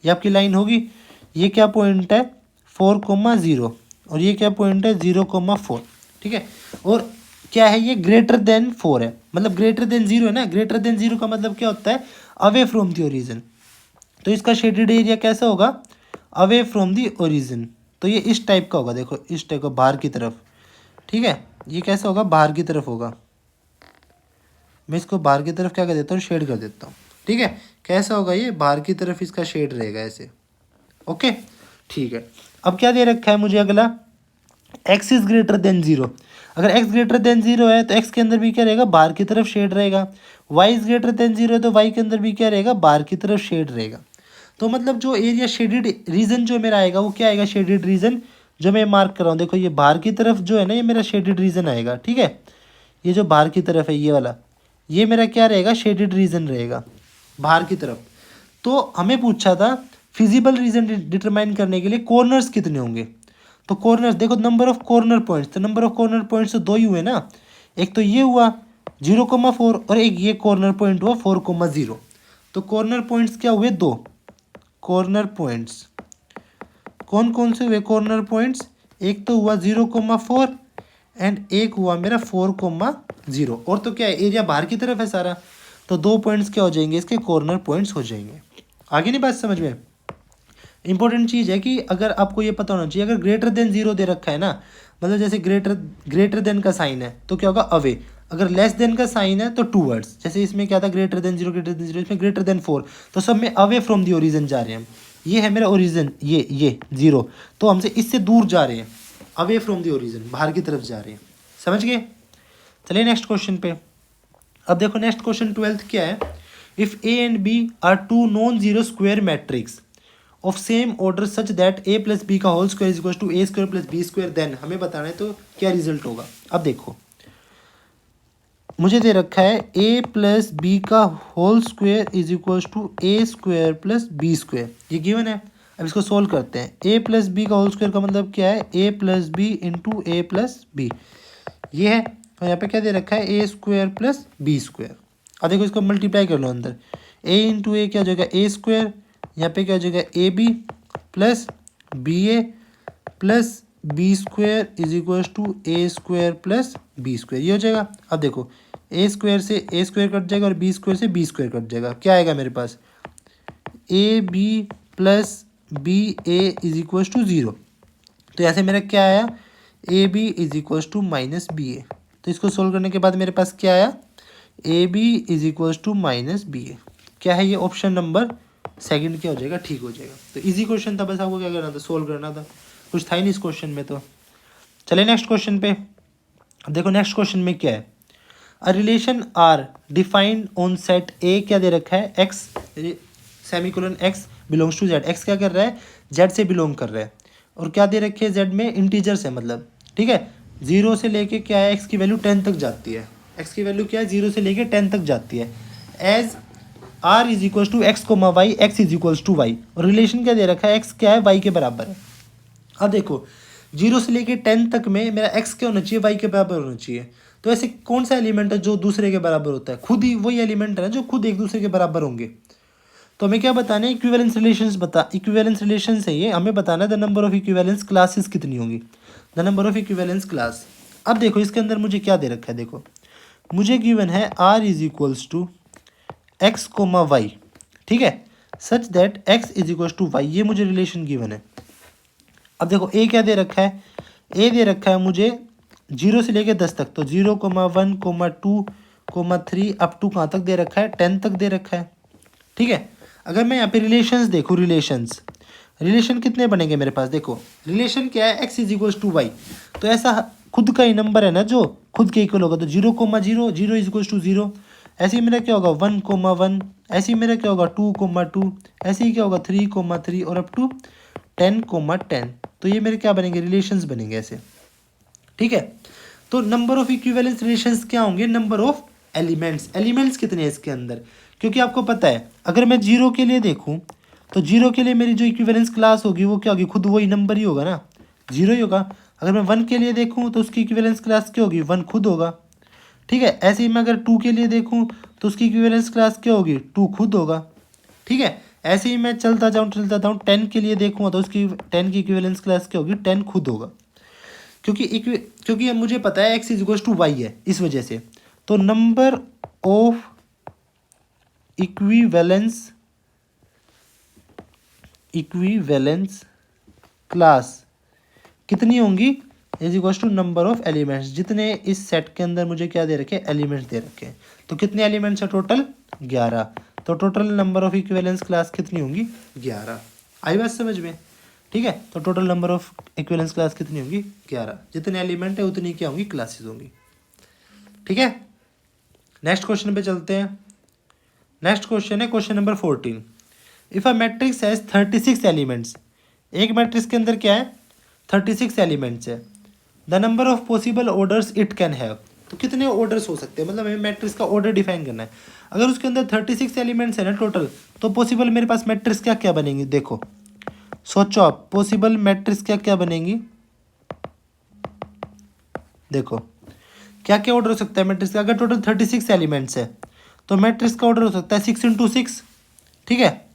ये आपकी लाइन होगी। ये क्या पॉइंट है, 4,0 और ये क्या पॉइंट है, 0,4। ठीक है, और क्या है, ये ग्रेटर देन 4 है, मतलब ग्रेटर देन 0 है ना। ग्रेटर देन 0 का मतलब क्या होता है, अवे फ्रॉम द ओरिजिन। तो इसका शेडेड एरिया कैसा होगा, अवे फ्रॉम द ओरिजिन। तो ये इस टाइप का होगा, देखो इस टाइप का, बाहर की तरफ। ठीक है, ये कैसा होगा, बाहर की तरफ होगा। मैं इसको बाहर की तरफ क्या कर देता हूँ, शेड कर देता हूँ। ठीक है, कैसा होगा, ये बाहर की तरफ इसका शेड रहेगा ऐसे। ओके, ठीक है। अब क्या दे रखा है मुझे अगला, एक्स इज ग्रेटर देन 0। अगर एक्स ग्रेटर देन 0 है तो एक्स के अंदर भी क्या रहेगा, बाहर की तरफ शेड रहेगा। वाई इज ग्रेटर देन 0 है तो वाई के अंदर भी क्या रहेगा, बाहर की तरफ शेड रहेगा। तो मतलब जो एरिया शेडेड रीजन जो मेरा आएगा, वो क्या आएगा, शेडेड रीजन जो मैं मार्क कर रहा हूँ। देखो ये बाहर की तरफ जो है ना, ये मेरा शेडेड रीजन आएगा। ठीक है, ये जो बाहर की तरफ है ये वाला, ये मेरा क्या रहेगा, शेडेड रीजन रहेगा बाहर की तरफ। तो हमें पूछा था फिजिबल रीजन डिटरमाइन करने के लिए कॉर्नर्स कितने होंगे। तो कॉर्नर्स देखो, नंबर ऑफ कॉर्नर पॉइंट्स, तो नंबर ऑफ कॉर्नर पॉइंट्स तो 2 ही हुए ना। एक तो ये हुआ 0,4 और एक ये कॉर्नर पॉइंट हुआ 4,0। तो कॉर्नर पॉइंट्स क्या हुए, 2 कॉर्नर पॉइंट्स। कौन कौन से हुए कॉर्नर पॉइंट्स, एक तो हुआ 0,4 एंड एक हुआ मेरा 4,0। और तो क्या है, एरिया बाहर की तरफ है सारा, तो 2 पॉइंट्स क्या हो जाएंगे, इसके कॉर्नर पॉइंट्स हो जाएंगे। आगे नहीं बात समझ में। इंपॉर्टेंट चीज़ है कि अगर आपको ये पता होना चाहिए, अगर ग्रेटर देन 0 दे रखा है ना, मतलब जैसे ग्रेटर देन का साइन है तो क्या होगा, अवे। अगर लेस देन का साइन है तो टूवर्ड्स। जैसे इसमें क्या था, ग्रेटर देन 0 ग्रेटर देन 0, इसमें ग्रेटर देन 4, तो सब में अवे फ्रॉम दी ओरिजिन जा रहे हैं हम। ये है मेरा ओरिजिन, ये 0, तो हमसे इससे दूर जा रहे हैं, अवे फ्रॉम दी ओरिजिन, बाहर की तरफ जा रहे हैं। समझ गए। चलिए नेक्स्ट क्वेश्चन पे। अब देखो नेक्स्ट क्वेश्चन 12th क्या है, if A and B are 2 non zero square matrix of same order such that a plus B का whole square is equal to A square plus B square, then हमें बताना है तो क्या result होगा। अब देखो मुझे दे रखा है a प्लस बी का whole square is equal to A square plus B square, ये गिवन है। अब इसको सोल्व करते हैं। a प्लस बी का होल स्क्वायर का मतलब क्या है, a plus B into A plus B, ये है। और यहाँ पे क्या दे रखा है, A square plus B square. अब देखो इसको मल्टीप्लाई कर लो अंदर, a इंटू ए क्या हो जाएगा, ए स्क्वायर, यहाँ पे क्या हो जाएगा, A B plus B A plus B square is equal to A square plus B square, ये हो जाएगा। अब देखो ए स्क्वायर से ए स्क्वायर कट जाएगा और बी स्क्वायर से बी स्क्वायर कट जाएगा, क्या आएगा मेरे पास, A B plus B A is equal to 0। तो यहाँ से मेरा क्या आया, A B is equal to minus B A. तो इसको सोल्व करने के बाद मेरे पास क्या आया, A B is equal to minus B A. क्या है ये, ऑप्शन नंबर सेकंड क्या हो जाएगा, ठीक हो जाएगा। तो इजी क्वेश्चन था, बस आपको क्या करना था, सोल्व करना था, कुछ था ही नहीं इस क्वेश्चन में। तो चले नेक्स्ट क्वेश्चन पे। अब देखो नेक्स्ट क्वेश्चन में क्या है, a relation R defined on set A, क्या दे रखा है, X semicolon X belongs to Z. X क्या कर रहा है, जेड से बिलोंग कर रहा है। और क्या दे रखे है जेड में, इंटीजर्स है मतलब, ठीक है। 0 से लेके क्या है, एक्स की वैल्यू 10 तक जाती है, एक्स की वैल्यू क्या है 0 से लेके 10 तक जाती है। As R is equals to X comma Y, X is equals to Y, और रिलेशन क्या दे रखा है, एक्स क्या है वाई के बराबर है। अब देखो 0 से लेके 10 तक में मेरा एक्स क्या होना चाहिए, वाई के बराबर होना चाहिए। तो ऐसे कौन सा एलिमेंट है जो दूसरे के बराबर होता है, खुद ही वही एलिमेंट है ना जो खुद एक दूसरे के बराबर होंगे। तो हमें क्या बताना है, इक्विवेलेंस रिलेशंस इक्विवेलेंस रिलेशंस है ये, हमें बताना है the number of equivalence classes कितनी होंगी, the number of equivalence class. अब देखो इसके अंदर मुझे क्या दे रखा है, देखो मुझे गिवन है R is equals to X comma Y, ठीक है, such that X is equals to Y, ये मुझे रिलेशन गिवन है। अब देखो ए क्या दे रखा है, ए दे रखा है मुझे 0 से लेके 10 तक, तो 0,1,2,3 अप टू कहाँ तक दे रखा है, 10 तक दे रखा है, ठीक है। अगर मैं यहाँ पे रिलेशंस देखूँ, रिलेशन कितने बनेंगे मेरे पास, देखो रिलेशन क्या है, X is equals to Y, तो ऐसा खुद का ही नंबर है ना जो खुद के इक्वल होगा, तो 0,0 0 इज इक्वल्स टू 0, ऐसे ही मेरा क्या होगा 1,1, ऐसे ही मेरा क्या होगा 2,2, ऐसे ही क्या होगा 3,3 और अप टू 10,10। तो ये मेरे क्या बनेंगे, रिलेशंस बनेंगे ऐसे, ठीक है। तो नंबर ऑफ इक्विवेलेंस रिलेशंस क्या होंगे, नंबर ऑफ एलिमेंट्स, एलिमेंट्स कितने हैं इसके अंदर, क्योंकि आपको पता है अगर मैं 0 के लिए देखूं तो 0 के लिए मेरी जो इक्विवेलेंस क्लास होगी वो क्या होगी, खुद वही नंबर ही होगा ना, 0 ही होगा। अगर मैं 1 के लिए देखूं तो उसकी इक्विवेलेंस क्लास क्या होगी, 1 खुद होगा, ठीक है। ऐसे ही मैं अगर 2 के लिए देखूं तो उसकी इक्विवेलेंस क्लास क्या होगी, 2 खुद होगा, ठीक है। ऐसे ही मैं चलता जाऊँ 10 के लिए देखूँगा तो उसकी 10 की इक्विवेलेंस क्लास क्या होगी, 10 खुद होगा, क्योंकि मुझे पता है X is equals to Y है, इस वजह से। तो नंबर ऑफ इक्विवेलेंस क्लास कितनी होंगी, is equals to number of elements, जितने इस सेट के अंदर मुझे क्या दे रखे, एलिमेंट्स दे रखे हैं। तो कितने एलिमेंट्स है टोटल, 11। तो total number of equivalence class कितनी होंगी, 11। आई बात समझ में, ठीक है। तो total number of equivalence class कितनी होंगी, 11, जितने एलिमेंट है उतनी क्या होंगी, क्लासेस होंगी, ठीक है। नेक्स्ट क्वेश्चन पे चलते हैं। नेक्स्ट क्वेश्चन है question number 14। If a matrix has 36 elements, एक मैट्रिक्स के अंदर क्या है, 36 एलिमेंट्स है, the number of possible orders it can have, तो कितने ऑर्डर्स हो सकते हैं, मतलब हमें मैट्रिक्स का ऑर्डर डिफाइन करना है। अगर उसके अंदर 36 एलिमेंट्स है ना टोटल, तो पॉसिबल मेरे पास मैट्रिक्स क्या क्या बनेंगी, देखो सोचो आप, पॉसिबल मैट्रिक्स क्या क्या बनेंगी, देखो क्या क्या ऑर्डर हो सकता है मैट्रिक्स का। अगर टोटल 36 एलिमेंट्स है तो मैट्रिक्स का ऑर्डर हो सकता है 6 × 6, ठीक है।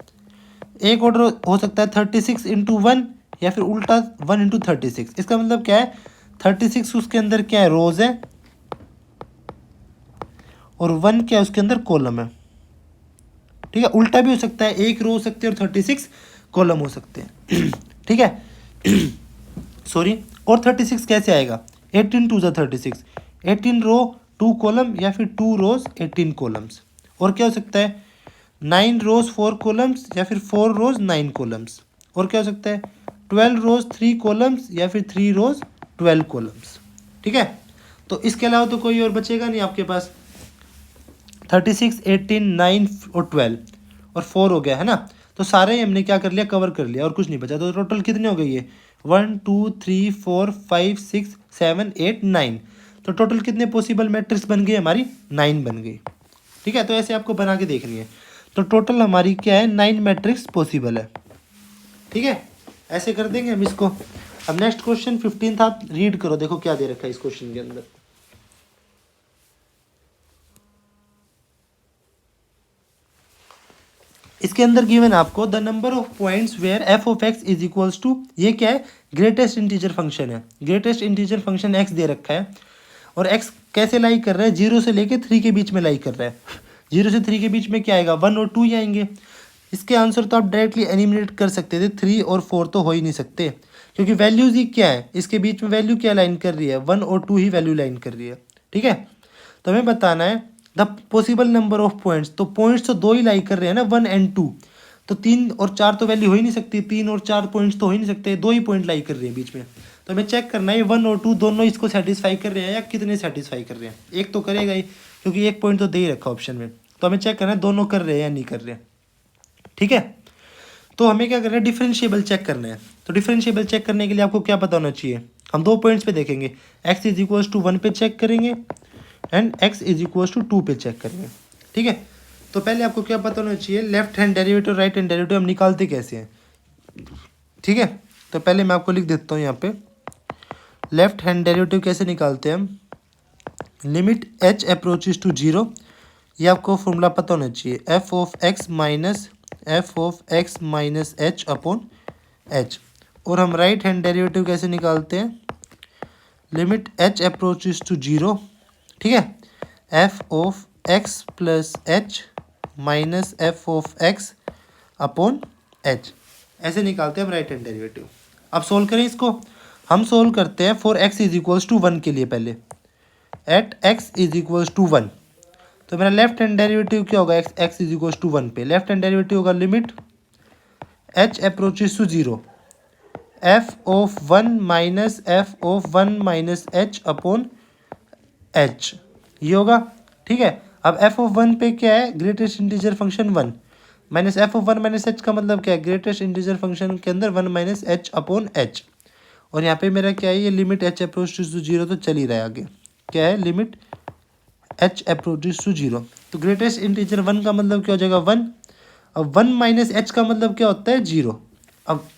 एक ऑर्डर हो सकता है 36 × 1, या फिर उल्टा 1 × 36। इसका मतलब क्या है, 36 उसके अंदर क्या है, रोज है, और 1 क्या है उसके अंदर कॉलम है, ठीक है। उल्टा भी हो सकता है, एक रो हो सकती है और 36 कॉलम हो सकते हैं, ठीक है। सॉरी, और 36 कैसे आएगा, 18 × 2 = 36, 18 रो 2 कॉलम, या फिर 2 रोज 18 कॉलम्स। और क्या हो सकता है, 9 रोज 4 कॉलम्स, या फिर 4 रोज 9 कॉलम्स। और क्या हो सकता है, 12 रोज 3 कॉलम्स, या फिर 3 रोज 12 कॉलम्स, ठीक है। तो इसके अलावा तो कोई और बचेगा नहीं आपके पास। 36, 18, 9 और 12 और 4 हो गया है ना, तो सारे हमने क्या कर लिया, कवर कर लिया, और कुछ नहीं बचा। तो टोटल कितने हो गए ये, 1 2 3 4 5 6 7 8 9। तो टोटल कितने पॉसिबल मैट्रिक्स बन गए हमारी, 9 बन गई, ठीक है। तो ऐसे आपको बना के देखनी है। तो टोटल हमारी क्या है, 9 मैट्रिक्स पॉसिबल है, ठीक है। ऐसे कर देंगे हम इसको। अब नेक्स्ट क्वेश्चन 15 था, आप रीड करो, देखो क्या दे रखा है इस क्वेश्चन के अंदर। इसके अंदर गिवन आपको the number of points where F of x is equals to, ये क्या है, ग्रेटेस्ट इंटीजर फंक्शन है, ग्रेटेस्ट इंटीजर फंक्शन एक्स दे रखा है, और एक्स कैसे लाई कर रहा है, 0 से लेके 3 के बीच में लाई कर रहा है। 0 से 3 के बीच में क्या आएगा, 1 और 2 ही आएंगे। इसके आंसर तो आप डायरेक्टली एलिमिनेट कर सकते थे, 3 और 4 तो हो ही नहीं सकते, क्योंकि वैल्यूज ही क्या है, इसके बीच में वैल्यू क्या लाइन कर रही है, 1 और 2 ही वैल्यू लाइन कर रही है, ठीक है। तो हमें बताना है the possible number of points, तो पॉइंट्स तो 2 ही लाई कर रहे हैं ना, 1 और 2, तो 3 और 4 तो वैल्यू हो ही नहीं सकती, 3 और 4 पॉइंट्स तो हो ही नहीं सकते, 2 ही पॉइंट लाई कर रहे हैं बीच में। तो हमें चेक करना है 1 और 2 दोनों इसको सेटिस्फाई कर रहे हैं या कितने सेटिस्फाई कर रहे हैं। एक तो करेगा ही, क्योंकि एक पॉइंट तो दे ही रखा ऑप्शन में। तो हमें चेक करना है दोनों कर रहे हैं या नहीं कर रहे हैं, ठीक है। तो हमें क्या करना है, डिफरेंशिएबल चेक करना है। तो डिफरेंशिएबल चेक करने के लिए आपको क्या पता होना चाहिए, हम 2 पॉइंट्स पे देखेंगे, x इज इक्वल्स टू 1 पे चेक करेंगे and x is equals to 2 पे चेक करेंगे। ठीक है, तो पहले आपको क्या पता होना चाहिए, left hand derivative right hand derivative हम निकालते कैसे हैं। ठीक है, तो पहले मैं आपको लिख देता हूँ यहाँ पे, लेफ्ट हैंड डेरिवेटिव कैसे निकालते हैं हम, लिमिट h अप्रोचेस टू 0, ये आपको फॉर्मूला पता होना चाहिए, f of x minus h upon h। और हम राइट हैंड डेरिवेटिव कैसे निकालते हैं, लिमिट h अप्रोचेस टू 0, ठीक है, f of x plus h minus f of x upon h, ऐसे निकालते हैं हम राइट हैंड डेरिवेटिव। अब सोल्व करें इसको, हम सोल्व करते हैं for x is equals to 1 के लिए, पहले at x is equals to 1, तो मेरा लेफ्ट हैंड डेरिवेटिव क्या होगा, x इज इक्वल्स टू 1 पे लेफ्ट हैंड डेरिवेटिव होगा limit h approaches to 0, f of 1 minus f of 1 minus h upon h, ये होगा। ठीक है, अब f ऑफ 1 पे क्या है, greatest integer function 1 minus f of 1 minus h का मतलब क्या है, ग्रेटेस्ट इंटीजर फंक्शन के अंदर 1 माइनस h अपॉन h। और यहाँ पे मेरा क्या है, ये लिमिट h अप्रोचेस टू 0 तो चल ही रहा है, आगे क्या है, लिमिट h अप्रोचेस टू 0, तो ग्रेटेस्ट इंटीजर 1 का मतलब क्या हो जाएगा 1, अब 1 माइनस h का मतलब क्या होता है 0, अब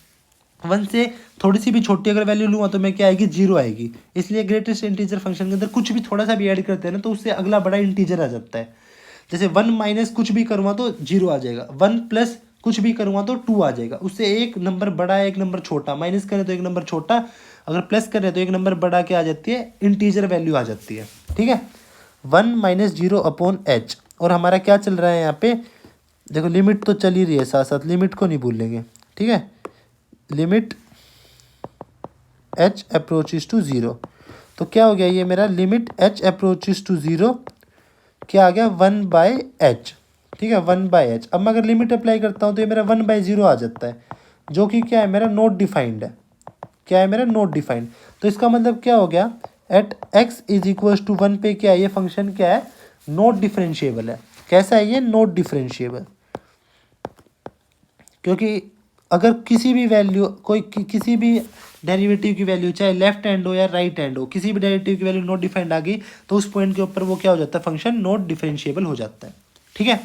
1 से थोड़ी सी भी छोटी अगर वैल्यू लूँगा तो मैं क्या आएगी 0 आएगी, इसलिए ग्रेटेस्ट इंटीजर फंक्शन के अंदर कुछ भी थोड़ा सा भी ऐड करते हैं ना तो उससे अगला बड़ा इंटीजर आ जाता है। जैसे 1 माइनस कुछ भी करूँगा तो 0 आ जाएगा, 1 प्लस कुछ भी करूँगा तो 2 आ जाएगा, उससे एक नंबर बड़ा है एक नंबर छोटा, माइनस करें तो एक नंबर छोटा, अगर प्लस करें तो एक नंबर बड़ा क्या आ जाती है, इंटीजर वैल्यू आ जाती है। ठीक है, 1 माइनस 0 अपॉन h, और हमारा क्या चल रहा है यहाँ पे, देखो लिमिट तो चल ही रही है, साथ साथ लिमिट को नहीं भूलेंगे। ठीक है, लिमिट h अप्रोचेस टू 0, तो क्या हो गया ये मेरा लिमिट h अप्रोचेस टू 0 क्या आ गया 1 बाय h। ठीक है, 1 बाय h, अब मैं अगर लिमिट अप्लाई करता हूँ तो ये मेरा 1 बाय 0 आ जाता है, जो कि क्या है मेरा नॉट डिफाइंड है, क्या है मेरा नॉट डिफाइंड। तो इसका मतलब क्या हो गया, at x is equals to 1 पे क्या है, ये फंक्शन क्या है, नॉट डिफरेंशिएबल है। कैसा है ये, नॉट डिफरेंशिएबल, क्योंकि अगर किसी भी वैल्यू किसी भी डेरिवेटिव की वैल्यू चाहे लेफ्ट हैंड हो या राइट हैंड हो, किसी भी डेरिवेटिव की वैल्यू नॉट डिफाइंड आ गई तो उस पॉइंट के ऊपर वो क्या हो जाता है, फंक्शन नॉट डिफरेंशिएबल हो जाता है। ठीक है,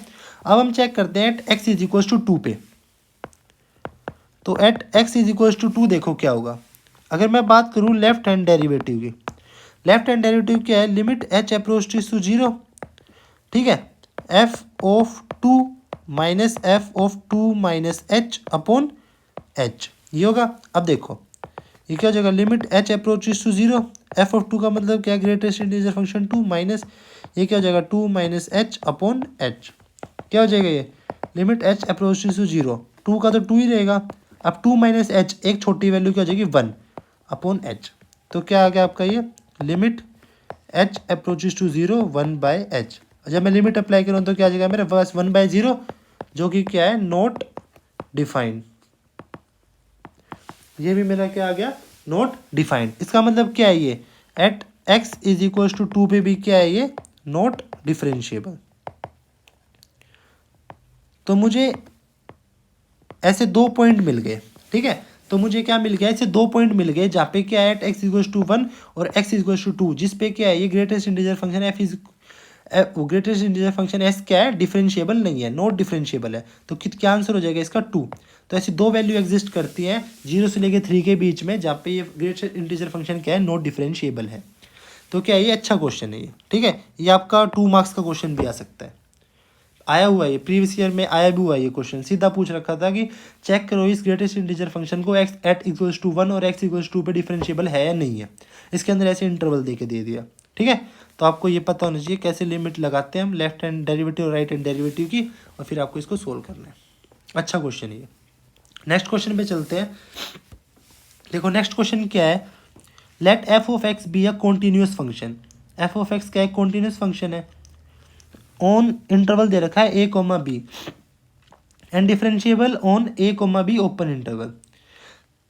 अब हम चेक करते हैं at x is equals to 2 पे, तो at x is equals to 2 देखो क्या होगा, अगर मैं बात करूँ लेफ्ट हैंड डेरिवेटिव की, लेफ्ट हैंड डेरिवेटिव क्या है, लिमिट h अप्रोचेस टू 0, ठीक है, f of 2 minus f of 2 minus h upon h, ये होगा। अब देखो ये क्या हो जाएगा, limit h approaches to 0, f of 2 का मतलब क्या, ग्रेटेस्ट इंटीजर फंक्शन 2 माइनस ये क्या हो जाएगा 2 माइनस h अपॉन h, क्या हो जाएगा ये, लिमिट h अप्रोचेस टू 0, 2 का तो 2 ही रहेगा, अब 2 माइनस h एक छोटी वैल्यू क्या हो जाएगी 1 अपॉन h, तो क्या आ गया आपका ये limit h approaches to 0 1 by h। जब मैं लिमिट अप्लाई करूँ तो क्या आ जाएगा मेरा बस 1 बाय 0, जो कि क्या है नॉट डिफाइंड, ये भी मेरा क्या आ गया नॉट डिफाइंड। इसका मतलब क्या है ये, at x is equals to 2 पे भी क्या है ये नॉट डिफरेंशिएबल। तो मुझे ऐसे 2 पॉइंट मिल गए। ठीक है, तो मुझे क्या मिल गया, ऐसे 2 पॉइंट मिल गए जहाँ पे क्या है एट x इक्वल्स टू 1 और x इक्वल्स टू 2, जिस पे क्या है ये greatest integer function f is greatest integer function s क्या है, डिफरेंशिएबल नहीं है, नॉट डिफरेंशिएबल है, तो क्या आंसर हो जाएगा इसका 2। तो ऐसी 2 वैल्यू एग्जिस्ट करती हैं 0 से लेकर 3 के बीच में, जहाँ पे ये ग्रेटेस्ट इंटीजर फंक्शन क्या है नॉट डिफरेंशिएबल है। तो क्या है ये अच्छा क्वेश्चन है ये। ठीक है, ये आपका 2 मार्क्स का क्वेश्चन भी आ सकता है, आया हुआ है ये प्रीवियस ईयर में आया भी हुआ है ये क्वेश्चन, सीधा पूछ रखा था कि चेक करो इस ग्रेटेस्ट इंटीजर फंक्शन को x एट इक्वल्स टू 1 और x इक्वल्स टू पे डिफरेंशिएबल है या नहीं है, इसके अंदर ऐसे इंटरवल दे के दे दिया। ठीक है, तो आपको ये पता होना चाहिए कैसे लिमिट लगाते हैं हम लेफ्ट हैंड डेरिवेटिव और राइट हैंड डेरिवेटिव की, और फिर आपको इसको सोल्व करना है। अच्छा क्वेश्चन ये। नेक्स्ट क्वेश्चन पे चलते हैं। देखो नेक्स्ट क्वेश्चन क्या है, let f of x be a continuous function. f of x क्या है, कॉन्टिन्यूस फंक्शन है, ऑन इंटरवल दे रखा है a comma B and differentiable on a comma B open interval,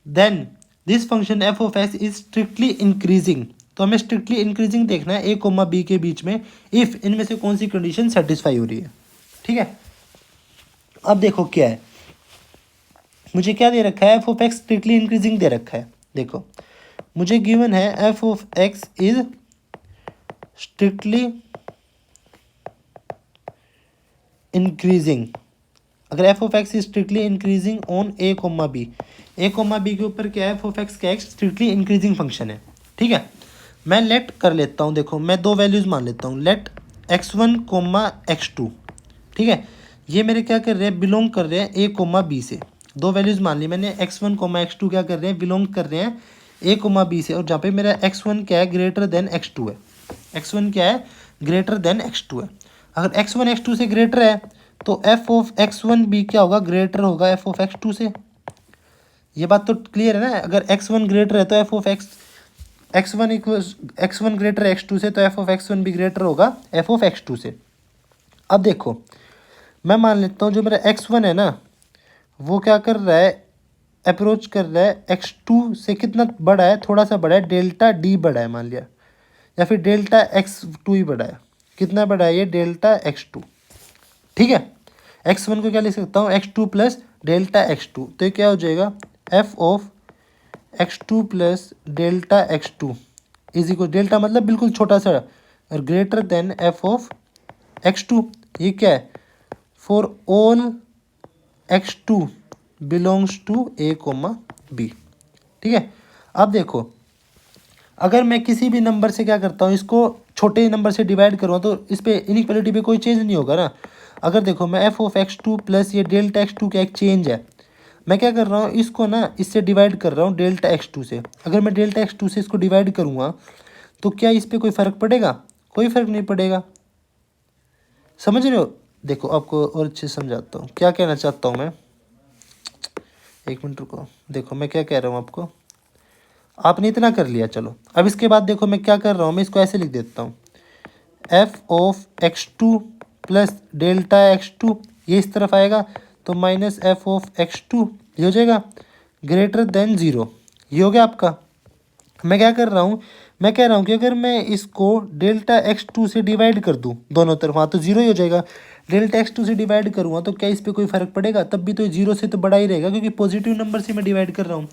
then this function f of x is strictly increasing. तो हमें strictly increasing देखना है a कोमा बी के बीच में, इफ इनमें से कौन सी कंडीशन सेटिस्फाई हो रही है। ठीक है, अब देखो क्या है, मुझे क्या दे रखा है, f of x strictly increasing दे रखा है। देखो मुझे गिवन है f of x is strictly increasing. अगर f of x is strictly increasing on a comma b, a comma b के ऊपर क्या है, एफ ऑफ एक्स का एक स्ट्रिक्टली इंक्रीजिंग फंक्शन है। ठीक है, मैं लेट कर लेता हूँ, देखो मैं दो वैल्यूज़ मान लेता हूँ, लेट x1 कोमा x2। ठीक है, ये मेरे क्या कर रहे हैं, बिलोंग कर रहे हैं ए कोमा बी से। दो वैल्यूज़ मान ली मैंने, x1 कोमा x2 क्या कर रहे हैं, बिलोंग कर रहे हैं ए कोमा बी से। और जहाँ पे मेरा x1 क्या है, ग्रेटर देन x2 है। x1 क्या है, ग्रेटर देन x2 है। अगर x1 x2 से ग्रेटर है तो एफ ऑफ x1 बी क्या होगा, ग्रेटर होगा एफ ऑफ x2 से। ये बात तो क्लियर है ना। अगर x1 ग्रेटर है तो F of x1 equal x1 greater है x2 से, तो एफ ऑफ x1 भी ग्रेटर होगा एफ ऑफ x2 से। अब देखो मैं मान लेता हूँ जो मेरा x1 है ना, वो क्या कर रहा है, अप्रोच कर रहा है x2 से, कितना बड़ा है, थोड़ा सा बड़ा है, डेल्टा डी बड़ा है मान लिया, या फिर डेल्टा x2 ही बड़ा है। कितना बड़ा है ये, डेल्टा x2। ठीक है, x1 को क्या लिख सकता हूँ, x2 प्लस डेल्टा x2। तो ये क्या हो जाएगा, F of x2 plus delta x2 is equal, delta मतलब बिल्कुल छोटा सा, और greater than F of x2। ये क्या है, for all x2 belongs to A comma B. ठीक है, अब देखो अगर मैं किसी भी नंबर से क्या करता हूँ, इसको छोटे नंबर से डिवाइड करूँ तो इस पर इनइक्वालिटी पे कोई चेंज नहीं होगा ना। अगर देखो मैं एफ ऑफ x2 प्लस ये डेल्टा x2 का एक चेंज है, मैं क्या कर रहा हूँ, इसको ना इससे डिवाइड कर रहा हूँ डेल्टा x2 से। अगर मैं डेल्टा x2 से इसको डिवाइड करूँगा तो क्या इस पर कोई फ़र्क पड़ेगा, कोई फ़र्क नहीं पड़ेगा। समझ रहे हो, देखो आपको और अच्छे से समझाता हूँ क्या कहना चाहता हूँ मैं। एक मिनट रुको, देखो मैं क्या कह रहा हूँ आपको, आपने इतना कर लिया, चलो अब इसके बाद देखो मैं क्या कर रहा हूँ, मैं इसको ऐसे लिख देता हूँ, F of x2 plus delta x2, ये इस तरफ आएगा तो माइनस एफ ऑफ x2, ये हो जाएगा ग्रेटर देन 0। ये हो गया आपका। मैं क्या कर रहा हूँ, मैं कह रहा हूँ कि अगर मैं इसको डेल्टा x2 से डिवाइड कर दूँ दोनों तरफ, हाँ तो 0 ही हो जाएगा। डेल्टा x2 से डिवाइड करूँगा तो क्या इस पर कोई फ़र्क पड़ेगा, तब भी तो 0 से तो बड़ा ही रहेगा, क्योंकि पॉजिटिव नंबर से मैं डिवाइड कर रहा हूँ,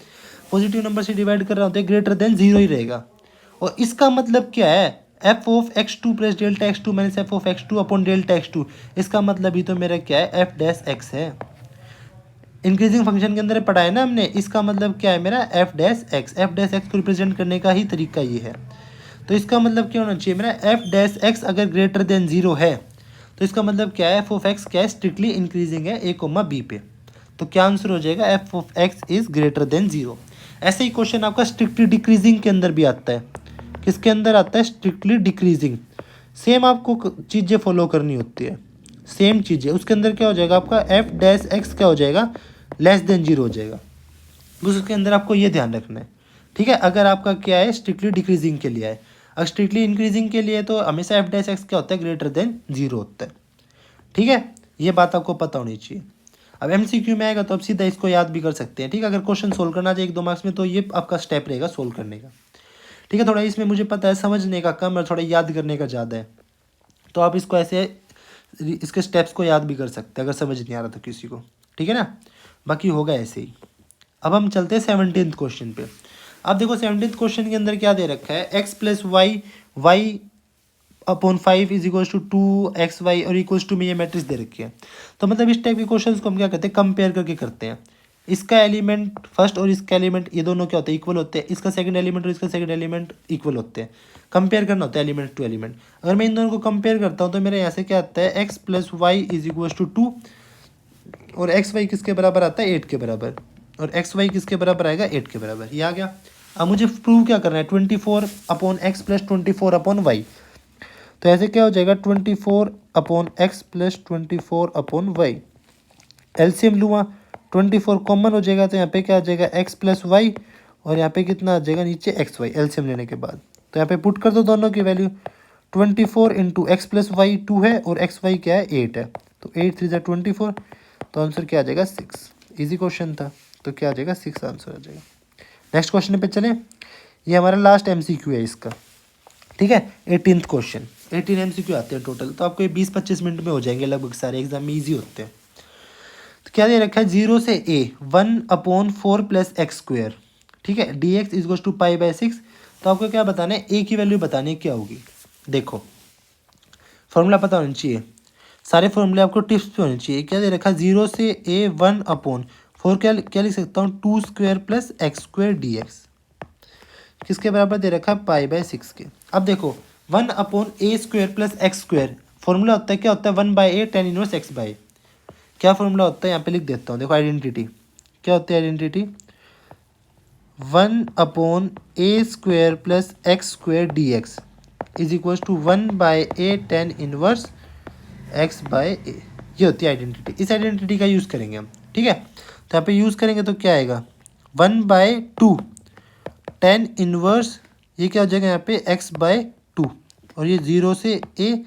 पॉजिटिव नंबर से डिवाइड कर रहा हूँ तो ग्रेटर देन 0 ही रहेगा। और इसका मतलब क्या है, f of x2 plus delta x2 minus f of x2 upon delta x2, इसका मतलब ही तो मेरा क्या है, एफ डैश एक्स है। इंक्रीजिंग फंक्शन के अंदर पढ़ा है ना हमने, इसका मतलब क्या है मेरा, F dash x. F dash x को रिप्रेजेंट करने का ही तरीका ये है। तो इसका मतलब क्या होना चाहिए मेरा, एफ डैश एक्स अगर ग्रेटर देन 0 है तो इसका मतलब क्या है, एफ ऑफ एक्स क्या है, स्ट्रिक्टली इंक्रीजिंग है ए कोमा बी पे। तो क्या आंसर हो जाएगा, F of x is greater than 0। ऐसे ही क्वेश्चन आपका स्ट्रिक्टली डिक्रीजिंग के अंदर भी आता है। किसके अंदर आता है, स्ट्रिक्टली डिक्रीजिंग। सेम आपको चीज़ें फॉलो करनी होती है, सेम चीज़ें। उसके अंदर क्या हो जाएगा आपका, एफ डैश एक्स क्या हो जाएगा, लेस देन 0 हो जाएगा। बस उसके अंदर आपको ये ध्यान रखना है। ठीक है, अगर आपका क्या है, स्ट्रिक्टली डिक्रीजिंग के लिए है। अगर स्ट्रिक्टली इंक्रीजिंग के लिए तो हमेशा एफ डैश एक्स क्या होता है, ग्रेटर देन 0 होता है। ठीक है, ये बात आपको पता होनी चाहिए। अब MCQ में आएगा तो आप सीधा इसको याद भी कर सकते हैं। ठीक है, अगर क्वेश्चन सोल्व करना चाहिए 1-2 मार्क्स में तो ये आपका स्टेप रहेगा सोल्व करने का। ठीक है, थोड़ा इसमें मुझे पता है समझने का कम और थोड़ा याद करने का ज़्यादा है, तो आप इसको ऐसे इसके स्टेप्स को याद भी कर सकते हैं अगर समझ नहीं आ रहा तो किसी को। ठीक है ना, बाकी होगा ऐसे ही। अब हम चलते हैं 17th क्वेश्चन पे। अब देखो 17th क्वेश्चन के अंदर क्या दे रखा है, X plus Y upon 5 is equals to 2xy और इक्वल्स टू में ये मैट्रिक्स दे रखी है। तो मतलब इस टाइप के क्वेश्चन को हम क्या करते हैं, कंपेयर करके करते हैं। इसका एलिमेंट फर्स्ट और इसका एलिमेंट ये दोनों क्या होते हैं, इक्वल होते हैं। इसका सेकंड एलिमेंट और इसका सेकंड एलिमेंट इक्वल होते हैं। कंपेयर करना होता है एलिमेंट टू एलिमेंट। अगर मैं इन दोनों को कंपेयर करता हूँ तो मेरे यहाँ से क्या आता है, X plus Y is equals to 2 और एक्स वाई किसके बराबर आता है, 8 के बराबर, और एक्स वाई किसके बराबर आएगा, 8 के बराबर। ये आ गया। अब मुझे प्रूव क्या करना है, 24 upon X plus 24 upon Y. तो ऐसे क्या हो जाएगा, 24 upon X plus 24 upon Y. LCM लूँगा, 24 कॉमन हो जाएगा तो यहाँ पे क्या आ जाएगा, एक्स प्लस वाई, और यहाँ पे कितना आ जाएगा नीचे एक्स वाई, एलसीएम लेने के बाद। तो यहाँ पे पुट कर दो दोनों की value, 24 into X plus Y 2 है और एक्स वाई क्या है, 8 है। तो 8 3 24, तो आंसर क्या आ जाएगा, 6। इजी क्वेश्चन था, तो क्या आ जाएगा, 6 आंसर आ जाएगा। नेक्स्ट क्वेश्चन पे चलें, ये हमारा लास्ट MCQ है इसका। ठीक है, 18th क्वेश्चन, 18 MCQ आते हैं टोटल, तो आपको ये 20-25 मिनट में हो जाएंगे लगभग, सारे एग्जाम में ईजी होते हैं। तो क्या दे रखा है, 0 से a 1/4 प्लस एक्स स्क्वेयर, ठीक है, dx is to pi by 6। तो आपको क्या बताना है, a की वैल्यू बतानी है क्या होगी। देखो फॉर्मूला पता होना चाहिए, सारे फॉर्मूले आपको टिप्स पे होने चाहिए। क्या दे रखा है, 0 से a 1/4, क्या लिख सकता हूँ, 2 square plus X square dx, किसके बराबर दे रखा है, पाई बाय 6 के। अब देखो 1/a² plus X square, formula होता है क्या होता है, 1/a tan inverse x by, क्या फॉर्मूला होता है, यहाँ पे लिख देता हूँ, देखो आइडेंटिटी क्या होती है, identity 1/a² plus X square dx is equal to 1/a tan inverse x by a, ये होती है आइडेंटिटी। इस आइडेंटिटी का यूज़ करेंगे हम, ठीक है। तो यहाँ पे यूज़ करेंगे तो क्या आएगा, 1/2 tan इनवर्स, ये क्या हो जाएगा यहाँ पे x/2, और ये 0 से a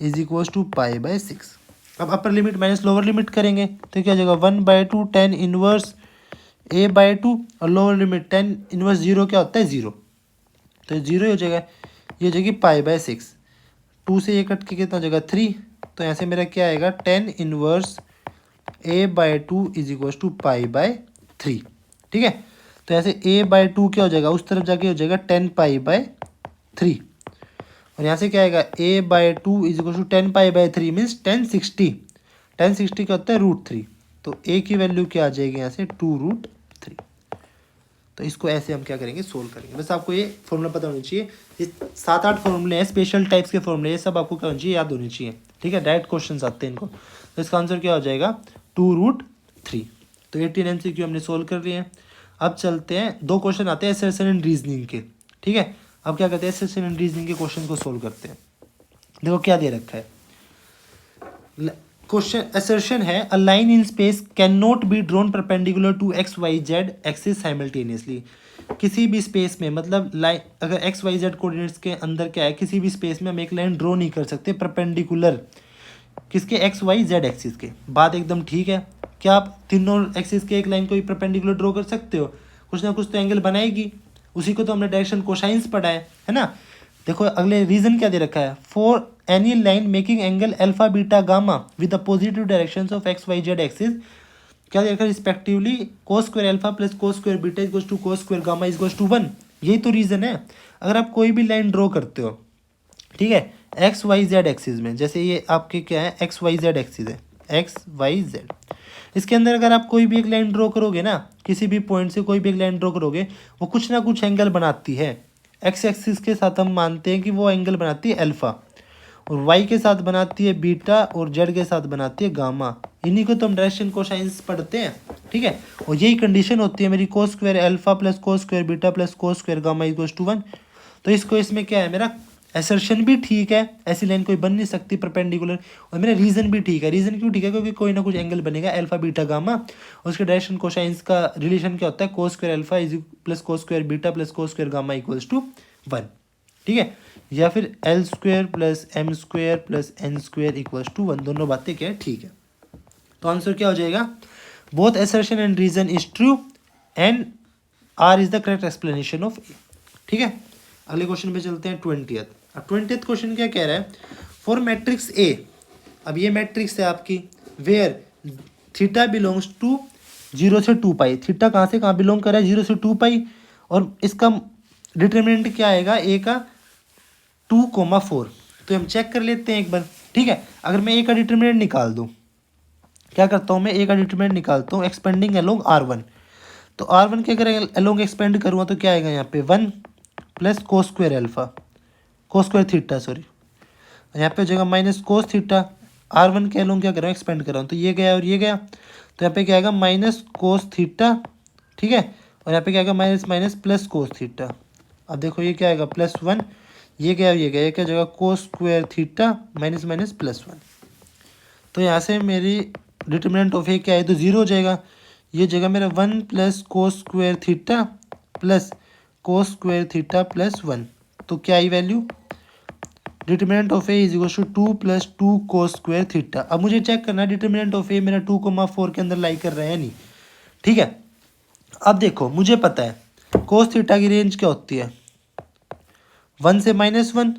is equal to pi by 6। अब upper limit minus lower limit करेंगे तो क्या हो जाएगा, 1/2 tan इनवर्स a/2, और लोअर लिमिट tan इनवर्स 0 क्या होता है, 0, तो 0 हो जाएगा, ये हो जाएगी पाई बाय 6। 2 से ये कट के कितना हो जाएगा, 3, तो यहाँ से मेरा क्या आएगा, tan inverse a/2 is equal to pi by 3, ठीक है। तो ऐसे a/2 क्या हो जाएगा, उस तरफ जाके हो जाएगा 10 पाई बाय 3, और यहाँ से क्या आएगा, a/2 is equal to 10 pi by 3 means 1060, 1060 क्या होता है, √3, तो a की वैल्यू क्या आ जाएगी यहाँ से, 2√3। तो इसको ऐसे हम क्या करेंगे, सोल्व करेंगे। बस आपको ये फॉर्मूला पता होना चाहिए, ये 7-8 फॉर्मूले हैं, स्पेशल टाइप्स के फॉर्मूले, ये सब आपको क्या होना चाहिए, याद होनी चाहिए, ठीक है। डायरेक्ट क्वेश्चन आते हैं इनको। तो इसका आंसर क्या हो जाएगा, 2√3। तो 18 MCQ हमने सोल्व कर लिए हैं। अब चलते हैं, 2 क्वेश्चन आते हैं असर्शन एंड रीजनिंग के, ठीक है। अब क्या करते हैं, असर्शन एंड रीजनिंग के क्वेश्चन को सोल्व करते हैं। देखो क्या दे रखा है, क्वेश्चन असर्शन है, a line in space can not be drawn perpendicular to XYZ axis simultaneously. किसी भी स्पेस में, मतलब लाइन अगर XYZ कोऑर्डिनेट्स के अंदर क्या है, किसी भी स्पेस में हम एक लाइन ड्रॉ नहीं कर सकते परपेंडिकुलर किसके, XYZ एक्सिस के। बात एकदम ठीक है, क्या आप तीनों एक्सिस के एक लाइन को ही परपेंडिकुलर ड्रॉ कर सकते हो, कुछ ना कुछ तो एंगल बनाएगी, उसी को तो हमने डायरेक्शन कोसाइंस पढ़ा है ना। देखो अगले रीजन क्या दे रखा है, for any line making angle alpha beta gamma with the positive directions of XYZ axis, क्या दे रखा है, respectively cos square alpha plus cos square beta is to cos square gamma is to 1। यही तो रीजन है। अगर आप कोई भी लाइन ड्रॉ करते हो, ठीक है, XYZ एक्सिस में, जैसे ये आपके क्या है, XYZ एक्सिस है, XYZ, इसके अंदर अगर आप कोई भी एक लाइन ड्रॉ करोगे ना, किसी भी पॉइंट से कोई भी एक लाइन ड्रॉ करोगे, वो कुछ ना कुछ एंगल बनाती है। एक्स एक्सिस के साथ हम मानते हैं कि वो एंगल बनाती है अल्फा, और वाई के साथ बनाती है बीटा, और जेड के साथ बनाती है गामा। इन्हीं को तो हम डायरेक्शन कोसाइंस पढ़ते हैं, ठीक है। और यही कंडीशन होती है मेरी, cos square alpha plus cos square beta plus cos square gamma equals to 1। तो इसको, इसमें क्या है, मेरा असर्शन भी ठीक है, ऐसी लाइन कोई बन नहीं सकती परपेंडिकुलर, और मेरा रीजन भी ठीक है। रीजन क्यों ठीक है, क्योंकि कोई ना कुछ एंगल बनेगा अल्फा बीटा गामा, और उसके डायरेक्शन कोसाइंस का रिलेशन क्या होता है, cos square alpha is plus cos square beta plus cos square gamma equals to 1, ठीक है। या फिर L² plus M² plus N² equals to 1, दोनों बातें क्या है, ठीक है। तो आंसर क्या हो जाएगा, both assertion and reason is true and R is the correct explanation of A, ठीक है। अगले क्वेश्चन पे चलते हैं, 20th। अब 20th क्वेश्चन क्या कह रहा है, फॉर मैट्रिक्स A, अब ये मैट्रिक्स है आपकी, वेयर थीटा बिलोंग्स टू 0 से 2 पाई, थीटा कहाँ से कहाँ बिलोंग कर रहा है, 0 से 2 पाई, और इसका डिटर्मिनेंट क्या आएगा, A का 2,4। तो हम चेक कर लेते हैं एक बार, ठीक है। अगर मैं A का डिटर्मिनेंट निकाल दूँ, क्या करता हूँ मैं, A का डिटर्मिनेंट निकालता हूँ एक्सपेंडिंग अलोंग R1। तो R1 के अगर अलोंग एक्सपेंड करूँगा तो क्या आएगा यहाँ पे, 1 plus cos square alpha, cos square theta, sorry, यहाँ पे हो जाएगा माइनस cos थीटा। R1 के अलोंग क्या कर रहा हूँ, एक्सपेंड कर रहा हूँ, तो ये गया और ये गया, तो यहाँ पे क्या आएगा, माइनस cos थीटा, ठीक है, और यहाँ पे क्या आएगा, minus minus plus cos theta. अब देखो ये क्या आएगा, +1, ये गया और ये गया, ये क्या जगह cos square theta minus minus +1। तो यहाँ से मेरी डिटर्मिनेंट ऑफ ए क्या है, तो 0 हो जाएगा। ये जगह मेरा 1 plus cos square theta plus cos square theta plus 1, तो क्या आई value, determinant of A is equal to 2 plus 2 cos square theta. अब मुझे चेक करना है डिटर्मिनेंट ऑफ ए मेरा 2,4 के अंदर लाई कर रहा है नहीं, ठीक है। अब देखो मुझे पता है cos थीटा की रेंज क्या होती है, 1 से -1,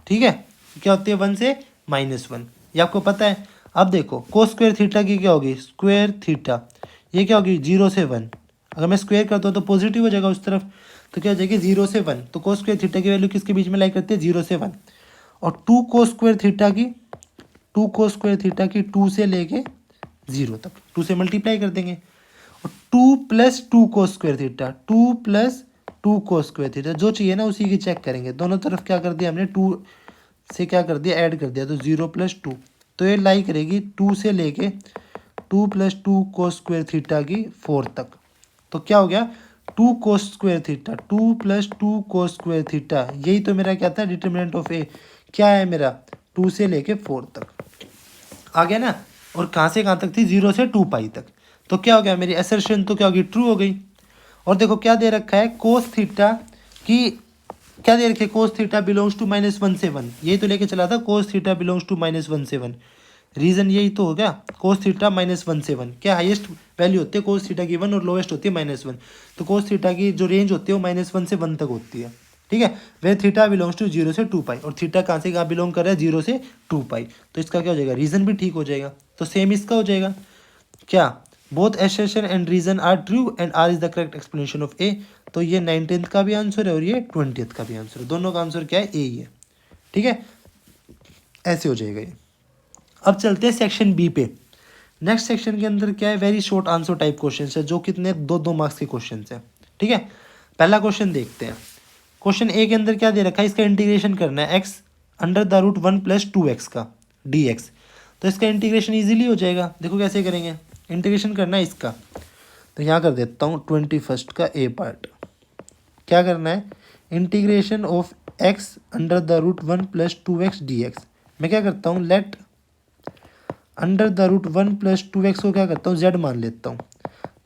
ठीक है, क्या होती है, 1 से -1, ये आपको पता है। अब देखो कोस स्क्वायर थीटा की क्या होगी, स्क्वायर थीटा, ये क्या होगी 0 से 1, अगर मैं स्क्वायर करता हूँ तो पॉजिटिव हो जाएगा उस तरफ, तो क्या हो जाएगी 0 से 1, तो कोस स्क्वायर थीटा की वैल्यू किसके बीच में लाई करते हैं 0 से 1, और 2 कोस स्क्वायर थीटा की 2 से लेके 0 तक 2 से मल्टीप्लाई कर देंगे, और 2 प्लस 2 कोस स्क्वायर थीटा, 2 प्लस 2 कोस स्क्वायर थीटा, जो चाहिए ना उसी की चेक करेंगे, दोनों तरफ क्या कर दिया हमने 2 से क्या कर दिया ऐड कर दिया, तो 0 प्लस 2, तो ये लाई करेगी 2 से लेके 2 प्लस 2 कोस स्क्वायर थीटा की 4 तक, तो क्या हो गया 2 कोस स्क्वायर थीटा, 2 प्लस 2 कोस स्क्वायर थीटा, यही तो मेरा क्या था डिटर्मिनेंट ऑफ ए, क्या है मेरा 2 से लेके 4 तक आ गया ना, और कहाँ से कहाँ तक थी 0 से 2 पाई तक, तो क्या हो गया मेरी असर्शन तो क्या होगी ट्रू हो गई। और देखो क्या दे रखा है कोस थीटा की, क्या दे रखे कोस थीटा बिलोंग्स टू -1 से 1, यही तो लेके चला था कोस थीटा बिलोंग्स टू -1 से 1, रीजन यही तो हो गया कोस थीटा -1 से 1, क्या हाईएस्ट वैल्यू होती है कोस थीटा की 1 और लोएस्ट होती है -1, तो कोस थीटा की जो रेंज होती है वो -1 से 1 तक होती है, ठीक है, वे थीटा बिलोंग्स टू 0 से 2 पाई, और थीटा कहाँ से कहाँ बिलोंग कर रहा है 0 से 2 पाई, तो इसका क्या हो जाएगा रीजन भी ठीक हो जाएगा, तो सेम इसका हो जाएगा क्या both assertion and reason are true and R is the correct explanation of A, तो ये 19th का भी आंसर है और ये 20th का भी आंसर है, दोनों का आंसर क्या है ए ही है, ठीक है, ऐसे हो जाएगा ये। अब चलते हैं सेक्शन बी पे। नेक्स्ट सेक्शन के अंदर क्या है very short answer type question है, जो कितने 2-2 मार्क्स के क्वेश्चन है, ठीक है। पहला क्वेश्चन देखते हैं, क्वेश्चन ए के अंदर क्या दे रखा है, इसका इंटीग्रेशन करना है x under the root 1 + 2x का dx, तो इसका इंटीग्रेशन इजीली हो जाएगा, देखो कैसे करेंगे, इंटीग्रेशन करना है इसका, तो यहाँ कर देता हूँ 21st का ए पार्ट, क्या करना है integration of x under the root 1 + 2x dx, मैं क्या करता हूँ late under the root 1 + 2x को क्या करता हूँ z मान लेता हूँ,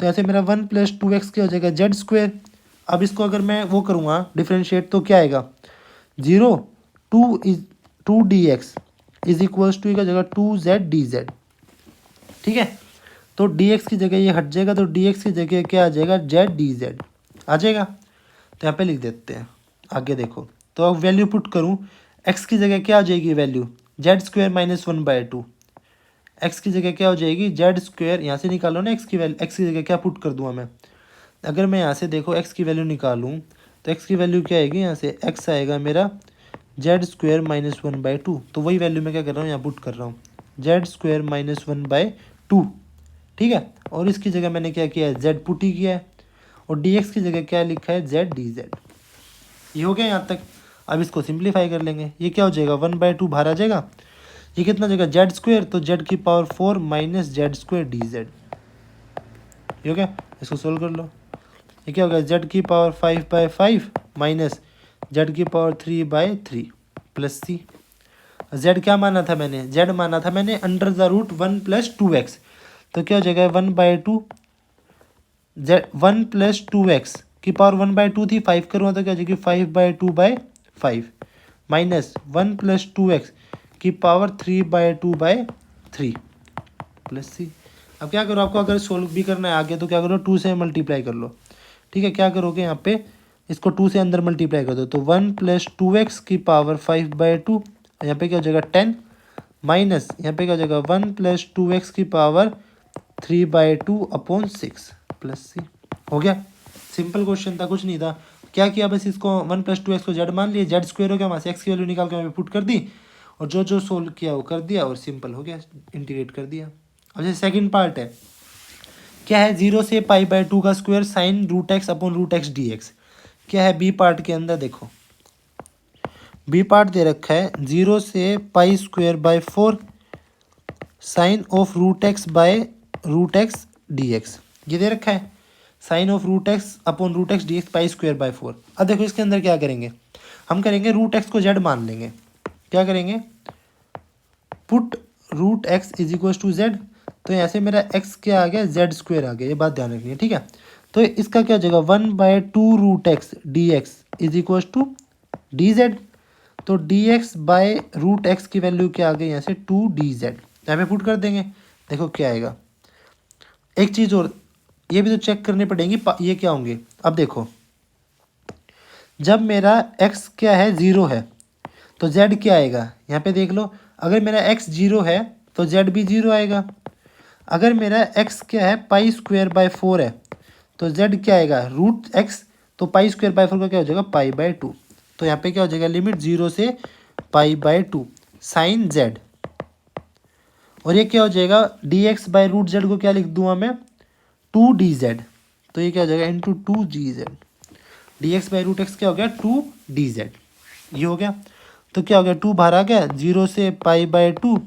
तो ऐसे मेरा 1 + 2x क्या हो जाएगा जेड स्क्वायर, अब इसको अगर मैं वो करूँगा डिफ्रेंशिएट तो क्या आएगा 0 2 dx इज इक्वल्स टू का जगह 2z dz, ठीक है, तो dx की जगह ये हट जाएगा, तो dx की जगह क्या आ जाएगा z dz आ जाएगा, तो यहाँ पे लिख देते हैं, आगे देखो, तो अब वैल्यू पुट करूँ x की जगह क्या आ जाएगी वैल्यू z² - 1/2, x की जगह क्या हो जाएगी z², यहाँ से निकालो ना x की वैल्यू, x की जगह क्या पुट कर दूँगा मैं, अगर मैं यहाँ से देखो x की वैल्यू निकालूँ तो x की वैल्यू क्या आएगी, यहाँ से x आएगा मेरा z² - 1/2, तो वही वैल्यू मैं क्या कर रहा हूँ यहाँ पुट कर रहा हूँ z² - 1/2, ठीक है, और इसकी जगह मैंने क्या किया है z पुट ही किया है, और dx की जगह क्या लिखा है z dz, ये हो गया यहाँ तक। अब इसको सिंप्लीफाई कर लेंगे, ये क्या हो जाएगा 1/2 बाहर आ जाएगा, ये कितना हो जाएगा z², तो z⁴ - z² dz, ये हो गया, इसको सोल्व कर लो, ये क्या हो गया z⁵/5 minus z⁵3/3 plus c, z क्या माना था मैंने, z माना था मैंने अंडर द रूट 1 + 2x, तो क्या हो जाएगा 1/2 1 + 2x की पावर 1/2 थी, 5 करूँगा तो क्या हो जाएगी 5/2/5 माइनस 1 + 2x की पावर 3/2/3 प्लस c। अब क्या करो, आपको अगर सोल्व भी करना है आगे तो क्या करो 2 से मल्टीप्लाई कर लो, ठीक है, क्या करोगे यहाँ पे इसको 2 से अंदर मल्टीप्लाई कर दो, तो 1 + 2x की पावर 5/2, यहाँ पे क्या हो जाएगा 10 माइनस यहाँ पे क्या हो जाएगा 1 + 2x की पावर 3/2/6 प्लस c, हो गया, सिंपल क्वेश्चन था, कुछ नहीं था, क्या किया बस इसको 1 + 2x को z मान लिया, z² हो गया, वहाँ से x की वैल्यू निकाल के मैं पुट कर दी, और जो जो सोल्व किया वो कर दिया, और सिंपल हो गया, इंटीग्रेट कर दिया। अब जैसे सेकंड पार्ट है, क्या है 0 से π/2 का स्क्वायर sin √x/√x dx, क्या है बी पार्ट के अंदर, देखो बी पार्ट दे रखा है 0 से π²/4 sin of √x/√x dx, ये दे रखा है sin of √x/√x dx π²/4। अब देखो इसके अंदर क्या करेंगे, हम करेंगे √x को z मान लेंगे, क्या करेंगे पुट √x = z, तो यहाँ से मेरा x क्या आ गया z² आ गया, ये बात ध्यान रखनी है, ठीक है, तो इसका क्या हो जाएगा 1/2 √x dx = dz, तो dx/√x की वैल्यू क्या आ गई यहाँ से 2 dz, यहाँ पे पुट कर देंगे, देखो क्या आएगा। एक चीज़ और ये भी तो चेक करनी पड़ेगी, ये क्या होंगे, अब देखो जब मेरा x क्या है 0 है तो z क्या आएगा, यहाँ पे देख लो, अगर मेरा x 0 है तो जेड भी 0 आएगा। अगर मेरा एक्स क्या है पाई स्क्वायर बाय 4 है तो जेड क्या आएगा रूट एक्स, तो पाई स्क्वायर बाय 4 का क्या हो जाएगा पाई बाय 2। तो यहाँ पे क्या हो जाएगा लिमिट 0 से पाई बाय 2 साइन जेड, और ये क्या हो जाएगा d x by root z को क्या लिख दूंगा मैं 2dz, तो ये क्या हो जाएगा into 2gz। D x by root x क्या हो गया 2dz, ये हो गया। तो क्या हो गया 2 बाहर आ गया 0 से pi by 2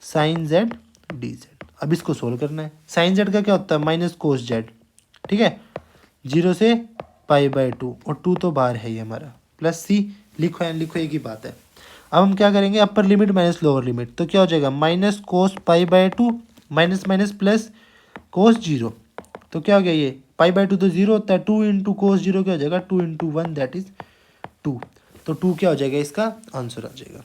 sine z d z. अब इसको सोल्व करना है। साइन जेड का क्या होता है माइनस कोस जेड, ठीक है 0 से पाई बाय 2 और 2 तो बाहर है ही हमारा, प्लस सी लिखो या लिखो एक ही बात है। अब हम क्या करेंगे अपर लिमिट माइनस लोअर लिमिट, तो क्या हो जाएगा minus cos pi by 2 minus minus plus cos 0, तो क्या हो गया ये पाई बाय 2 तो 0 होता है, 2 इंटू कोस 0 क्या हो जाएगा 2 इंटू 1 दैट इज 2, तो 2 क्या हो जाएगा इसका आंसर आ जाएगा।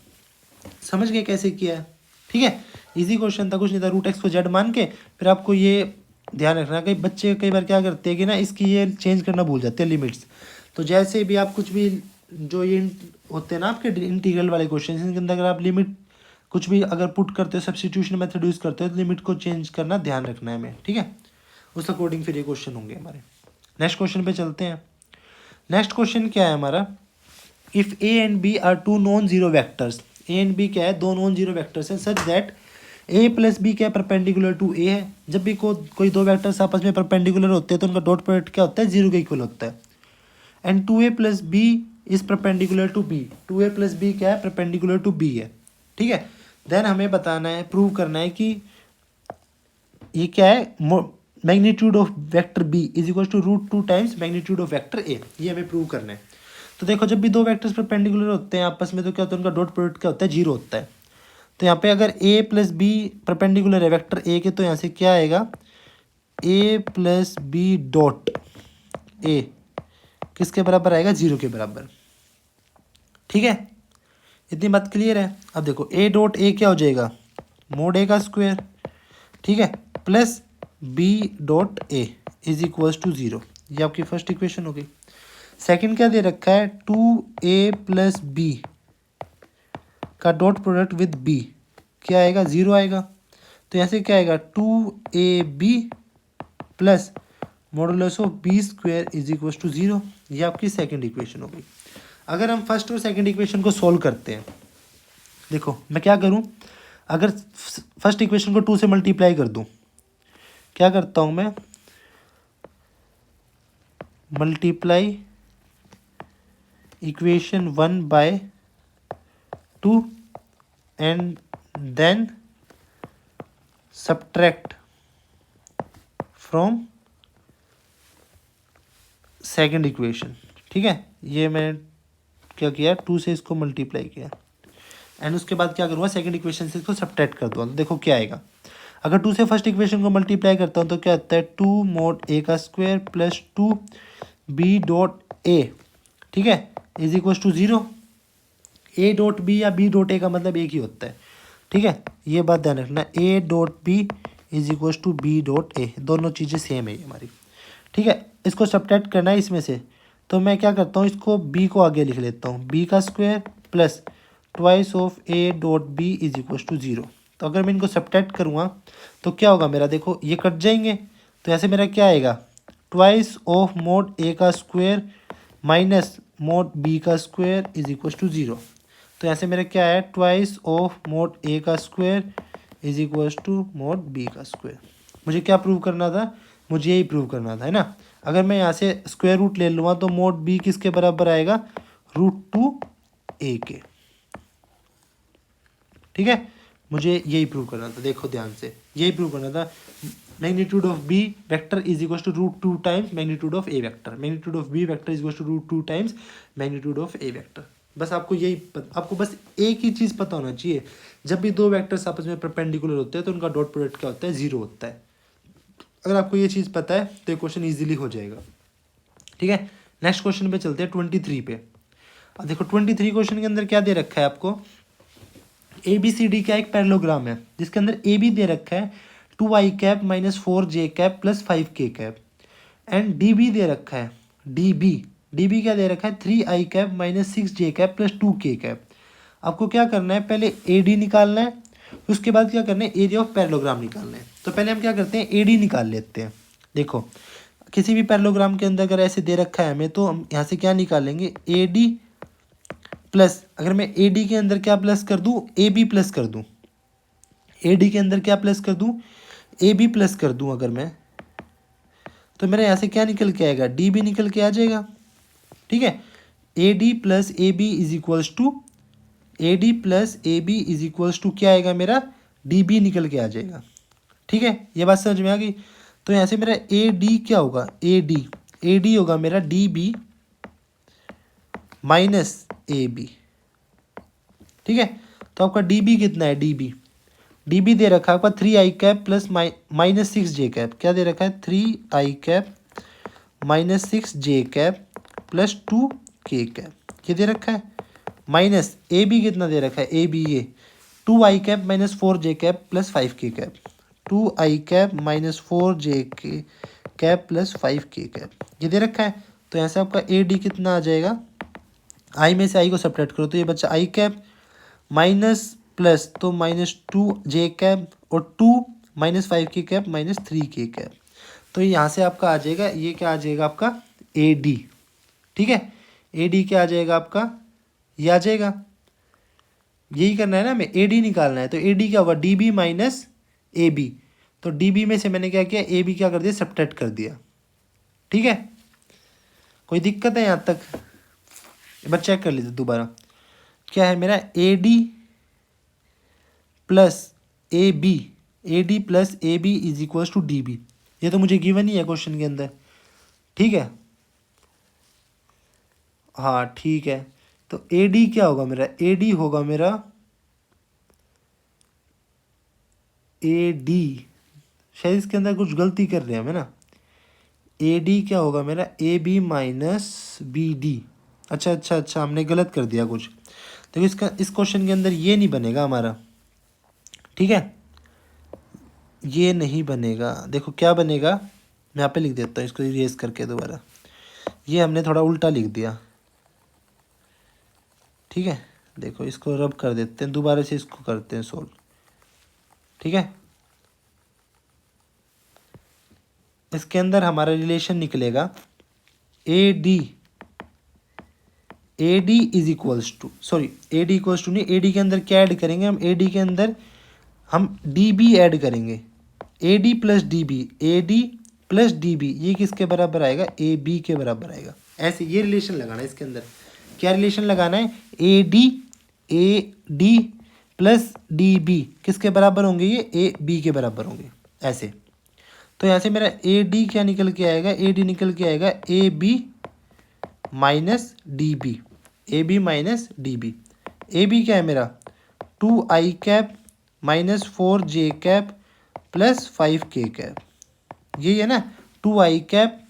समझ गए कैसे किया है, ठीक है इजी क्वेश्चन था, कुछ नहीं था। रूट एक्स को जेड मान के फिर आपको ये ध्यान रखना, कई बच्चे कई बार क्या करते हैं कि ना इसकी ये चेंज करना भूल जाते हैं लिमिट्स। तो जैसे भी आप कुछ भी जो ये होते हैं ना आपके इंटीग्रल वाले क्वेश्चन, इनके अंदर अगर आप लिमिट कुछ भी अगर पुट करते हो सब्स्टिट्यूशन मेथड यूज़ करते हो तो लिमिट को चेंज करना ध्यान रखना है हमें, ठीक है उस अकॉर्डिंग फिर ये क्वेश्चन होंगे हमारे। नेक्स्ट क्वेश्चन पे चलते हैं। नेक्स्ट क्वेश्चन क्या है हमारा, if a and B are two non zero vectors, a and b क्या है दो नॉन जीरो वैक्टर्स हैं, such that a plus b क्या परपेंडिकुलर टू ए है। जब भी कोई दो वैक्टर्स आपस में परपेंडिकुलर होते हैं तो उनका डॉट प्रोडक्ट क्या होता है 0 के इक्वल होता है। And 2a plus b is perpendicular to b, 2a plus b क्या है परपेंडिकुलर टू बी है, ठीक है। देन हमें बताना है प्रूव करना है कि ये क्या है magnitude of vector B is equal to root 2 times magnitude of vector a, ये हमें प्रूव करना है। तो देखो जब भी दो वेक्टर्स परपेंडिकुलर होते हैं आपस में तो क्या होता है उनका डॉट प्रोडक्ट क्या होता है 0 होता है। तो यहाँ पे अगर a प्लस बी परपेंडिकुलर है वेक्टर a के, तो यहाँ से क्या आएगा a plus b dot a किसके बराबर आएगा 0 के बराबर, ठीक है इतनी बात क्लियर है। अब देखो a डॉट a क्या हो जाएगा मोड a का स्क्वायर, ठीक है plus b dot a is equals to 0, ये आपकी फर्स्ट इक्वेशन हो गई। सेकंड क्या दे रखा है 2a प्लस बी का डॉट प्रोडक्ट विद b क्या आएगा 0 आएगा। तो यहाँ से क्या आएगा 2ab plus modulus of b square is equal to 0, ये आपकी सेकंड इक्वेशन हो गई। अगर हम फर्स्ट और सेकंड इक्वेशन को सोल्व करते हैं, देखो मैं क्या करूं अगर फर्स्ट इक्वेशन को 2 से मल्टीप्लाई कर दूं, क्या करता हूं मैं multiply equation 1 by 2 and then subtract from second equation, ठीक है ये मैंने क्या किया 2 से इसको मल्टीप्लाई किया एंड उसके बाद क्या करूँगा सेकंड इक्वेशन से इसको सब्ट्रैक्ट कर दूँगा। तो देखो क्या आएगा अगर 2 से फर्स्ट इक्वेशन को मल्टीप्लाई करता हूँ तो क्या आता है 2 मोड a का square plus 2 b dot a, ठीक है is equal to 0। a dot b या b डॉट a का मतलब एक ही होता है, ठीक है ये बात ध्यान रखना a dot b is equal to b dot a, दोनों चीज़ें सेम है हमारी, ठीक है। इसको सब्ट्रैक्ट करना है इसमें से, तो मैं क्या करता हूँ इसको b को आगे लिख लेता हूँ b का square plus twice of a dot b is equal to 0। तो अगर मैं इनको सब्ट्रैक्ट करूँगा तो क्या होगा मेरा देखो ये कट जाएंगे, तो ऐसे मेरा क्या आएगा ट्वाइस ऑफ मोड a का स्क्वायर माइनस मोड b का स्क्वायर इज इक्वल टू 0। तो ऐसे मेरा क्या है ट्वाइस ऑफ मोड a का square is equal to mod b का स्क्वायर। मुझे क्या प्रूव करना था मुझे यही प्रूव करना था है ना। अगर मैं यहाँ से स्क्वायर रूट ले लूँगा तो मोड b किसके बराबर आएगा √2a के, ठीक है मुझे यही प्रूव करना था। देखो ध्यान से यही प्रूव करना था magnitude of b vector is equal to √2 times magnitude of a vector, magnitude of b vector is equal to √2 times magnitude of a vector. बस आपको आपको बस एक ही चीज़ पता होना चाहिए, जब भी दो वेक्टर्स आपस में परपेंडिकुलर होते हैं तो उनका डॉट प्रोडक्ट क्या होता है 0 होता है। अगर आपको ये चीज़ पता है तो ये क्वेश्चन ईजिली हो जाएगा, ठीक है। नेक्स्ट क्वेश्चन पे चलते हैं 23 पे। अब देखो 23 क्वेश्चन के अंदर क्या दे रखा है आपको ए बी सी डी का एक पैरेललोग्राम है जिसके अंदर ए बी दे रखा है 2i cap minus 4j cap plus 5k cap and D B दे रखा है डी बी क्या दे रखा है 3i cap minus 6j cap plus 2k cap. आपको क्या करना है पहले ए डी निकालना है उसके बाद क्या करना है, एरिया ऑफ पैरेललोग्राम निकालना है। तो पहले हम क्या करते हैं, एडी निकाल लेते हैं। देखो किसी भी पैरेललोग्राम के अंदर अगर ऐसे दे रखा है हमें, तो हम यहाँ से क्या निकालेंगे, एडी प्लस, अगर मैं एडी के अंदर क्या प्लस कर दूँ, ए बी प्लस कर दूँ, एडी के अंदर क्या प्लस कर दूँ, ए बी प्लस कर दूँ अगर मैं, तो मेरा यहाँ से क्या निकल के आएगा, डी बी निकल के आ जाएगा। ठीक है, a d plus a B is equals to, a d plus a B is equals to क्या आएगा मेरा, डी बी निकल के आ जाएगा। ठीक है, ये बात समझ में आ गई। तो यहाँ से मेरा ए डी क्या होगा, ए डी होगा मेरा d b minus a b. ठीक है, तो आपका डी बी कितना है, डी बी दे रखा है आपका 3i cap plus minus 6j cap. क्या दे रखा है, 3i cap minus 6j cap plus 2k cap, ये दे रखा है। माइनस ए बी कितना दे रखा है, ए बी ये 2i cap minus 4j cap plus 5k cap, 2i cap minus 4j cap plus 5k cap, ये दे रखा है। तो यहाँ से आपका ए डी कितना आ जाएगा, आई में से आई को सब्ट्रैक्ट करो तो ये बच्चा आई कैप माइनस प्लस तो माइनस 2j कैप और 2 minus 5k cap minus 3k cap. तो यहाँ से आपका आ जाएगा, ये क्या आ जाएगा आपका ए डी। ठीक है, ए डी क्या आ जाएगा आपका, ये आ जाएगा। यही करना है ना, हमें ए डी निकालना है। तो ए डी क्या होगा, d b minus a b. तो डी बी में से मैंने क्या किया, ए बी क्या कर दिया, सब्ट्रैक्ट कर दिया। ठीक है, कोई दिक्कत है यहाँ तक, बस चेक कर लीजिए दोबारा। क्या है मेरा, a d plus a b, a d plus a B is equals to d b. ये तो मुझे गिवन ही है क्वेश्चन के अंदर। ठीक है, हाँ ठीक है। तो ए डी क्या होगा मेरा, ए डी होगा मेरा, ए डी शायद इसके अंदर कुछ गलती कर रहे हैं हमें ना, ए डी क्या होगा मेरा, a b minus b d. अच्छा अच्छा अच्छा, हमने गलत कर दिया कुछ। तो इसका इस क्वेश्चन के अंदर ये नहीं बनेगा हमारा। ठीक है, ये नहीं बनेगा। देखो क्या बनेगा, मैं यहाँ पे लिख देता हूँ इसको इरेज करके दोबारा। ये हमने थोड़ा उल्टा लिख दिया। ठीक है, देखो इसको रब कर देते हैं, दोबारा से इसको करते हैं सोल्व। ठीक है, इसके अंदर हमारा रिलेशन निकलेगा a d is equals to, sorry a d equals to नहीं, ए डी के अंदर क्या ऐड करेंगे हम, ए डी के अंदर हम डी बी ऐड करेंगे, a d plus d b, a d plus d b, ये किसके बराबर आएगा, ए बी के बराबर आएगा। ऐसे ये रिलेशन लगाना है इसके अंदर। क्या रिलेशन लगाना है, a d plus d b किसके बराबर होंगे, ये ए बी के बराबर होंगे ऐसे। तो यहाँ से मेरा ए डी क्या निकल के आएगा, ए डी निकल के आएगा a b minus d b, a b minus d b. A b क्या है मेरा, 2i cap minus 4j cap plus 5k cap, यही है ना, 2i cap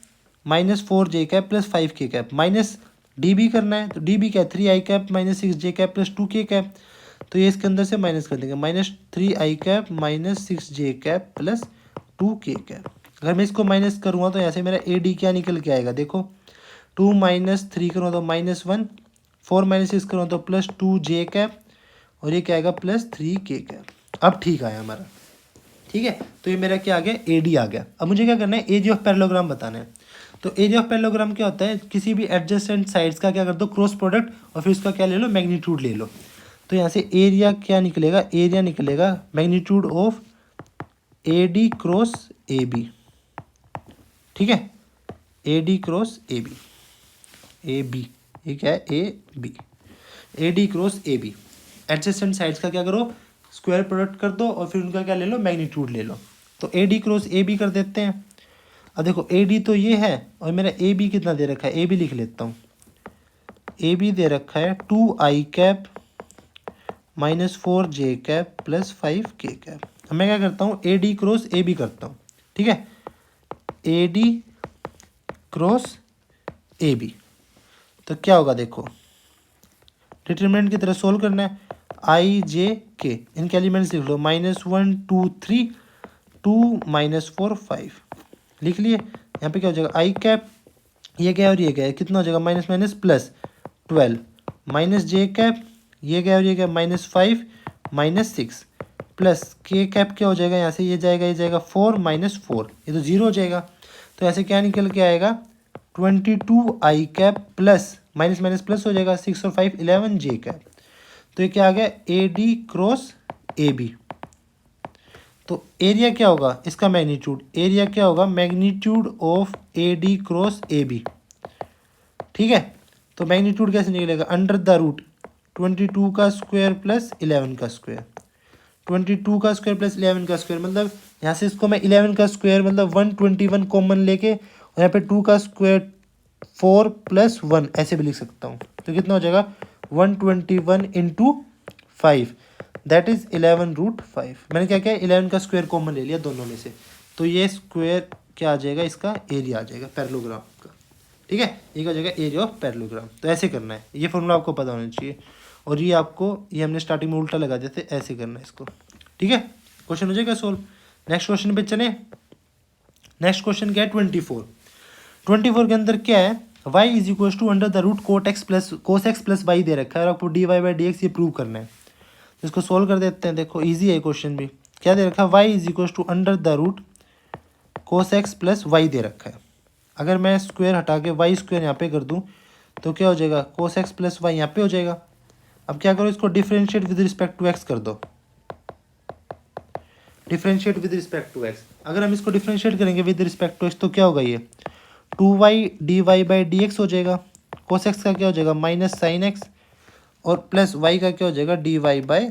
minus 4j cap plus 5k cap. Minus d b करना है, तो d B क्या है, 3i cap minus 6j cap plus 2k cap. तो ये इसके अंदर से माइनस कर देंगे, minus 3i cap minus 6j cap plus 2k cap. अगर मैं इसको माइनस करूँगा तो यहाँ से मेरा ए डी क्या निकल के आएगा, देखो 2 माइनस 3 करूँगा तो -1, 4 माइनस 6 करूँगा तो प्लस 2j कैप, और ये क्या आएगा प्लस 3k कैप। अब ठीक आया हमारा। ठीक है, तो ये मेरा क्या आ गया, ए डी आ गया। अब मुझे क्या करना है, एरिया ऑफ पैरेललोग्राम बताना है। तो एरिया ऑफ पैरेललोग्राम क्या होता है, किसी भी एडजेसेंट साइड्स का क्या कर दो, क्रॉस प्रोडक्ट, और फिर उसका क्या ले लो, मैग्नीट्यूड ले लो। तो यहाँ से एरिया क्या निकलेगा, एरिया निकलेगा magnitude of a d cross a b. ठीक है, a d cross a b, a b, ये क्या है, a b, a d cross a b. Adjacent sides का क्या करो, स्क्वायर प्रोडक्ट कर दो, और फिर उनका क्या ले लो, मैग्नीट्यूड ले लो। तो a d cross a b कर देते हैं। अब देखो ए डी तो ये है, और मेरा ए बी कितना दे रखा है, ए बी लिख लेता हूँ। ए बी दे रखा है 2i cap minus 4j cap plus 5k cap. अब मैं क्या करता हूँ, a d cross a b करता हूँ। ठीक है, a d cross a b, तो क्या होगा देखो, डिटरमिनेंट की तरह सोल्व करना है, आई जे के, इनके एलिमेंट्स लिख लो, -1 2 3 2 -4 5 लिख लिए। यहाँ पे क्या हो जाएगा, आई कैप, ये क्या है और ये क्या है, कितना हो जाएगा, माइनस माइनस प्लस 12, माइनस जे कैप, ये क्या है और ये क्या है, -5 -6 प्लस के कैप क्या हो जाएगा यहाँ से, ये जाएगा 4 माइनस 4, ये तो 0 हो जाएगा। तो ऐसे क्या निकल के आएगा 22 i cap plus minus minus plus हो जाएगा 6 और 5 11 j कैप। तो ये क्या आ गया a d cross a b. तो एरिया क्या होगा इसका मैग्नीट्यूड, एरिया क्या होगा magnitude of a d cross a b. ठीक है, तो मैग्नीट्यूड कैसे निकलेगा, अंडर द रूट 22 का स्क्वायर प्लस 11 का स्क्वायर, 22 का स्क्वायर प्लस 11 का स्क्वायर, मतलब यहाँ से इसको मैं 11 का स्क्वायर मतलब 121 कॉमन लेके और यहाँ पे 2 का स्क्वायर 4 प्लस 1 ऐसे भी लिख सकता हूँ। तो कितना हो जाएगा 121 इंटू 5 दैट इज 11√5। मैंने क्या किया 11 का स्क्वायर कॉमन ले लिया दोनों में से, तो ये स्क्वायर क्या आ जाएगा इसका एरिया आ जाएगा पैरेललोग्राम का। ठीक है, ये क्या हो जाएगा एरिया ऑफ पैरेललोग्राम। तो ऐसे करना है, ये फॉर्मूला आपको पता होना चाहिए। और ये आपको, ये हमने स्टार्टिंग में उल्टा लगा देते, ऐसे करना है इसको। ठीक है, क्वेश्चन हो जाएगा सोल्व। नेक्स्ट क्वेश्चन पे चले। नेक्स्ट क्वेश्चन क्या है 24 के अंदर क्या है y is equal to under the root cos x plus y दे रखा है और आपको d y by D x ये प्रूव करना है। तो इसको सोल्व कर देते हैं। देखो इजी है क्वेश्चन भी। क्या दे रखा है y is equal to under the root cos x plus y दे रखा है। अगर मैं स्क्वायर हटा के वाई स्क्वायर यहाँ पे कर दूँ तो क्या हो जाएगा कोस एक्स प्लस वाई यहाँ पे हो जाएगा। अब क्या करो इसको differentiate with respect to x कर दो, differentiate with respect to x. अगर हम इसको डिफरेंशिएट करेंगे विद रिस्पेक्ट टू एक्स तो क्या होगा ये 2y d y by D x हो जाएगा। कोस एक्स का क्या हो जाएगा माइनस साइन एक्स और प्लस वाई का क्या हो जाएगा d y by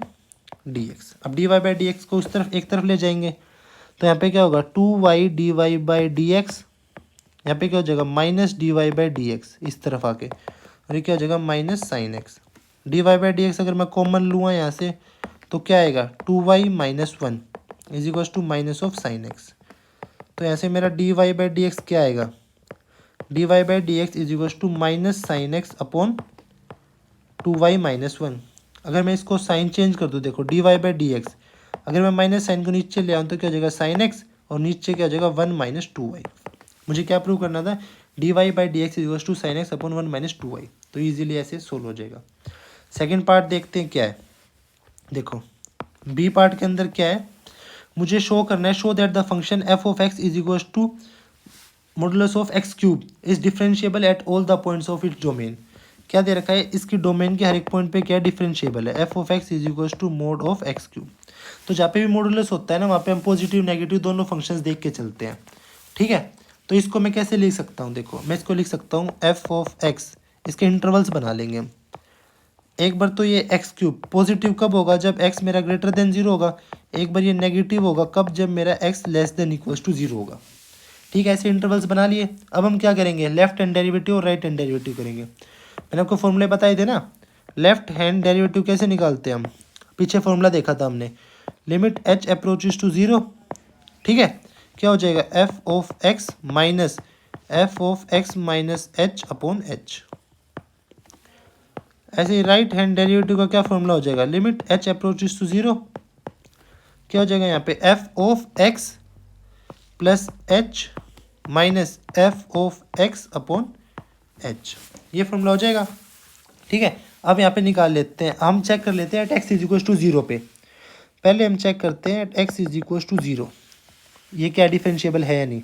D x. अब d y by D x को उस तरफ एक तरफ ले जाएंगे तो यहाँ पे क्या होगा 2y d y by D x, यहाँ पे क्या हो जाएगा minus d y by D x इस तरफ आके, और ये क्या हो जाएगा minus sine x. D y by D x अगर मैं कॉमन लूँगा यहाँ से तो क्या आएगा 2y minus 1 is equal to minus of sine x. तो यहाँ से मेरा d y by D x क्या आएगा d y by D x is equal to minus sine x upon 2y minus 1। अगर मैं इसको साइन चेंज कर दूँ, देखो d y by D x अगर मैं माइनस साइन को नीचे ले आऊँ तो क्या हो जाएगा साइन एक्स और नीचे क्या हो जाएगा 1 माइनस 2y। मुझे क्या प्रूव करना था d y by D x is equal to sine x upon 1 minus 2y। तो ईजिली ऐसे सोल्व हो जाएगा। सेकेंड पार्ट देखते हैं क्या है। देखो बी पार्ट के अंदर क्या है, मुझे शो करना है show that the function f of x is equal to modulus of x cube is differentiable at all the points of its domain. क्या दे रखा है इसकी डोमेन के हर एक पॉइंट पे क्या डिफरेंशिएबल है, f of x is equal to mod of x cube. तो जहाँ पे भी मॉडुलस होता है ना वहाँ पे हम पॉजिटिव नेगेटिव दोनों फंक्शंस देख के चलते हैं। ठीक है, तो इसको मैं कैसे लिख सकता हूँ, देखो मैं इसको लिख सकता हूँ एफ ऑफ एक्स, इसके इंटरवल्स बना लेंगे हम। एक बार तो ये एक्स क्यूब पॉजिटिव कब होगा जब एक्स मेरा ग्रेटर देन 0 होगा, एक बार ये नेगेटिव होगा कब जब मेरा x less than equals to 0 होगा। ठीक है, ऐसे इंटरवल्स बना लिए। अब हम क्या करेंगे लेफ्ट हैंड डेरिवेटिव और राइट हैंड डेरिवेटिव करेंगे। मैंने आपको फॉर्मूले बताए थे ना, लेफ्ट हैंड डेरिवेटिव कैसे निकालते हैं हम, पीछे फॉर्मूला देखा था हमने, लिमिट एच अप्रोचेस टू 0। ठीक है, क्या हो जाएगा F of x minus f of x minus h upon H. ऐसे ही राइट हैंड डेरिवेटिव का क्या फॉर्मूला हो जाएगा लिमिट एच अप्रोचेस टू 0, क्या हो जाएगा यहाँ पे F of x plus h minus f of x upon h. ये फॉर्मूला हो जाएगा। ठीक है, अब यहाँ पे निकाल लेते हैं, हम चेक कर लेते हैं at x is equal to 0 पे। पहले हम चेक करते हैं at x is equal to 0 ये क्या डिफरेंशिएबल है या नहीं।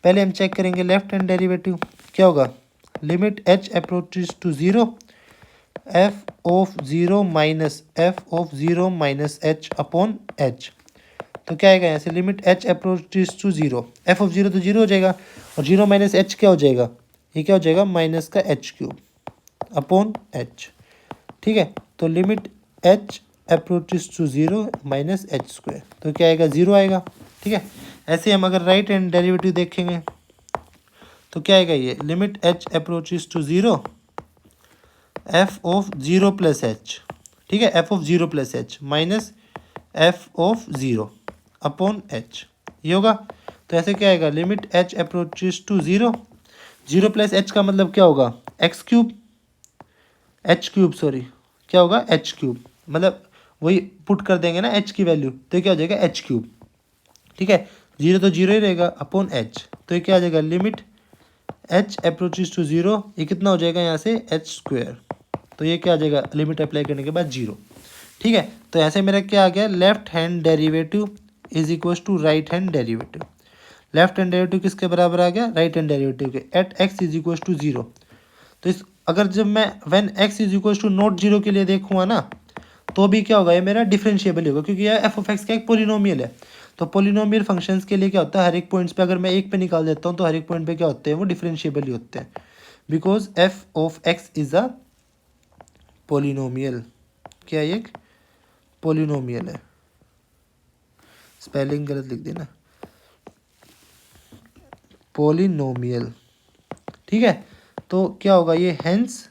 पहले हम चेक करेंगे लेफ्ट हैंड डेरिवेटिव, क्या होगा limit h approaches to 0 f of 0 minus f of 0 minus h upon h. तो क्या आएगा यहाँ से limit h approaches to 0, f of 0 तो 0 हो जाएगा और 0 माइनस एच क्या हो जाएगा, ये क्या हो जाएगा माइनस का एच क्यूब अपॉन एच। ठीक है, तो limit h approaches to 0 minus h square, तो क्या आएगा 0 आएगा। ठीक है, ऐसे हम अगर राइट हैंड डेरिवेटिव देखेंगे तो क्या आएगा ये limit h approaches to 0 f of 0 plus h. ठीक है, f of 0 plus h minus f of 0 upon h, ये होगा। तो ऐसे क्या आएगा limit h approaches to 0 0 plus h का मतलब क्या होगा x cube, h cube sorry क्या होगा एच क्यूब, मतलब वही पुट कर देंगे ना एच की वैल्यू तो क्या हो जाएगा एच क्यूब। ठीक है, 0 तो 0 ही रहेगा अपॉन एच, तो ये क्या आ जाएगा लिमिट एच अप्रोचेस टू 0, ये कितना हो जाएगा यहाँ से एच स्क्वायर। तो ये क्या आ जाएगा लिमिट अप्लाई करने के बाद 0। ठीक है, तो ऐसे मेरा क्या आ गया, left hand derivative is equal to right hand derivative. Left hand derivative किसके बराबर आ गया, राइट हैंड डेरिवेटिव के, at x is equal to zero. तो इस अगर जब मैं when x is equal to not zero के लिए देखूंगा ना, तो भी क्या होगा, ये मेरा डिफरेंशिएबल होगा, क्योंकि यह एफ ऑफ एक्स का एक पोलिनोमियल है। तो पोलिनोमियल फंक्शंस के लिए क्या होता है, हर एक पॉइंट्स पे अगर मैं एक पे निकाल देता हूँ तो हर एक पॉइंट पे क्या होते हैं, वो डिफरेंशिएबल ही होते हैं, because F of x is a polynomial. क्या ये एक पोलिनोमियल है, स्पेलिंग गलत लिख देना, पोलिनोमियल। ठीक है, तो क्या होगा ये, hence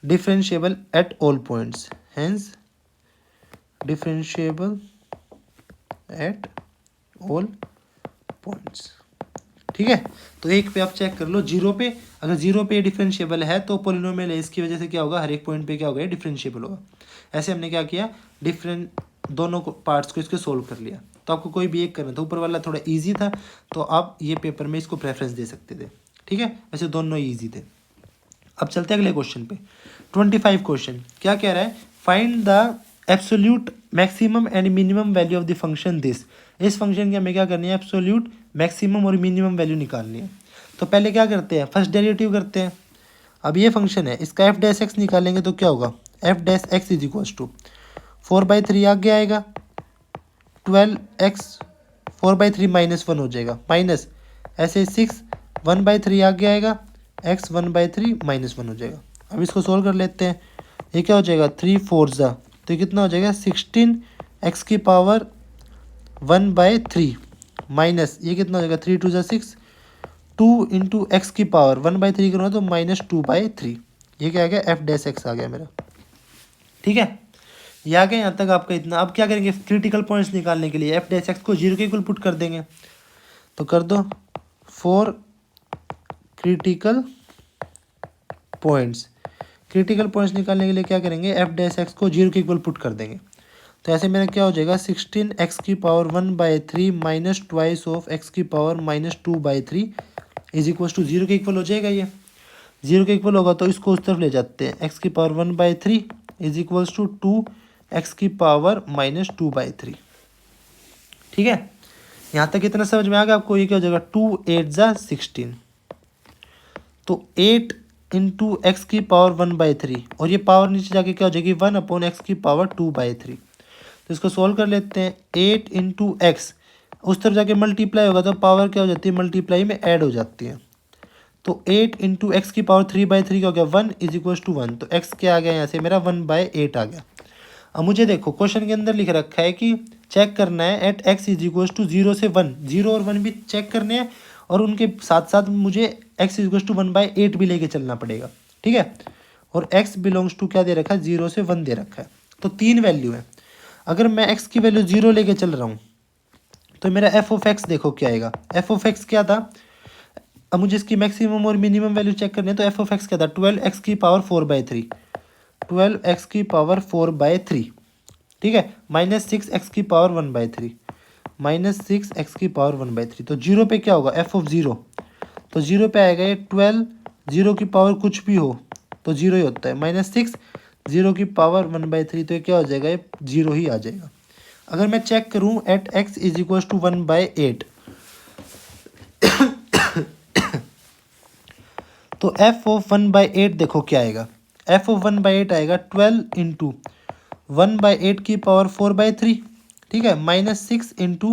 differentiable at all points, hence differentiable at all points. ठीक है, तो एक पे आप चेक कर लो, जीरो पे, अगर जीरो पे डिफरेंशिएबल है तो पोलिनोमियल है, इसकी वजह से क्या होगा, हर एक पॉइंट पे क्या होगा, डिफरेंशिएबल होगा। ऐसे हमने क्या किया, डिफरेंट दोनों को पार्ट्स को इसके सोल्व कर लिया। तो आपको कोई भी एक करना था, ऊपर वाला थोड़ा ईजी था तो आप ये पेपर में इसको प्रेफरेंस दे सकते थे। ठीक है, वैसे दोनों ईजी थे। अब चलते हैं अगले क्वेश्चन पे। 25 क्वेश्चन क्या कह रहा है, find the absolute maximum and minimum value of the function this. इस फंक्शन की हमें क्या करनी है, एब्सोल्यूट मैक्सिमम और मिनिमम वैल्यू निकालनी है। तो पहले क्या करते हैं, फर्स्ट डेरिवेटिव करते हैं। अब ये फंक्शन है, इसका एफ डैश एक्स निकालेंगे तो क्या होगा, f dash x is equal to 4/3 आगे आएगा, 12x 4/3 -1 हो जाएगा, माइनस ऐसे 6 1/3 आगे आएगा, x 1/3 -1 हो जाएगा। अब इसको सोल्व कर लेते हैं, ये क्या हो जाएगा, 3 4 ज़ा, तो ये कितना हो जाएगा, 16x की पावर 1/3 माइनस ये कितना हो जाएगा, 3 2 ज़ा 6, 2 इंटू एक्स की पावर 1/3 करूँगा तो -2/3। ये क्या आ गया, एफ डैश एक्स आ गया मेरा। ठीक है, ये आ गया यहाँ तक आपका इतना। अब क्या करेंगे, क्रिटिकल पॉइंट्स निकालने के लिए एफ डैश एक्स को 0 के इक्वल पुट कर देंगे। तो कर दो, 4 क्रिटिकल पॉइंट्स। क्रिटिकल पॉइंट्स निकालने के लिए क्या करेंगे, एफ डैश एक्स को 0 के इक्वल पुट कर देंगे। तो ऐसे मेरा क्या हो जाएगा, 16x की power 1/3 minus twice of x की पावर -2/3 इज इक्वल टू 0 के इक्वल हो जाएगा। ये 0 के इक्वल होगा तो इसको उस तरफ ले जाते हैं, एक्स की power 1/3 is equal to 2x की पावर -2/3। ठीक है, यहाँ तक इतना समझ में आ गया आपको। ये क्या हो जाएगा, 2 8 ज़ा 16, तो 8 इंटू एक्स की पावर 1/3 और ये पावर नीचे जाके क्या हो जाएगी, 1/x की पावर 2/3। तो इसको सोल्व कर लेते हैं, 8 इंटू एक्स उस तरफ जाके मल्टीप्लाई होगा तो पावर क्या हो जाती है, मल्टीप्लाई में ऐड हो जाती है। तो 8 इंटू एक्स की पावर 3/3 क्या हो गया, 1 इज इक्वल टू 1। तो एक्स क्या आ गया यहाँ से मेरा, 1/8 आ गया। अब मुझे देखो क्वेश्चन के अंदर लिख रखा है कि चेक करना है at x is equal to 0 से 1, 0 और 1 भी चेक करने हैं और उनके साथ साथ मुझे एक्स इज इक्वल टू 1/8 भी लेके चलना पड़ेगा। ठीक है, और एक्स बिलोंग्स टू क्या दे रखा है, 0 से 1 दे रखा है। तो 3 वैल्यू है, अगर मैं एक्स की वैल्यू 0 लेके चल रहा हूँ तो मेरा एफ ऑफ एक्स देखो क्या आएगा। एफ ऑफ एक्स क्या था, अब मुझे इसकी मैक्सिमम और मिनिमम वैल्यू चेक करनी है। तो एफ ऑफ एक्स क्या था, 12x की पावर 4/3, 12x की पावर 4/3। ठीक है, -6x की पावर 1/3, -6x की पावर 1/3। तो 0 पे क्या होगा, एफ ऑफ 0, तो 0 पे आएगा ये 12, 0 की पावर कुछ भी हो तो 0 ही होता है, -6 0 की पावर 1/3, तो ये क्या हो जाएगा, ये 0 ही आ जाएगा। अगर मैं चेक करूं at x is equal to 1/8, तो f ऑफ 1/8 देखो क्या आएगा, f ऑफ 1/8 आएगा 12 इंटू 1/8 की पावर 4/3। ठीक है, -6 इंटू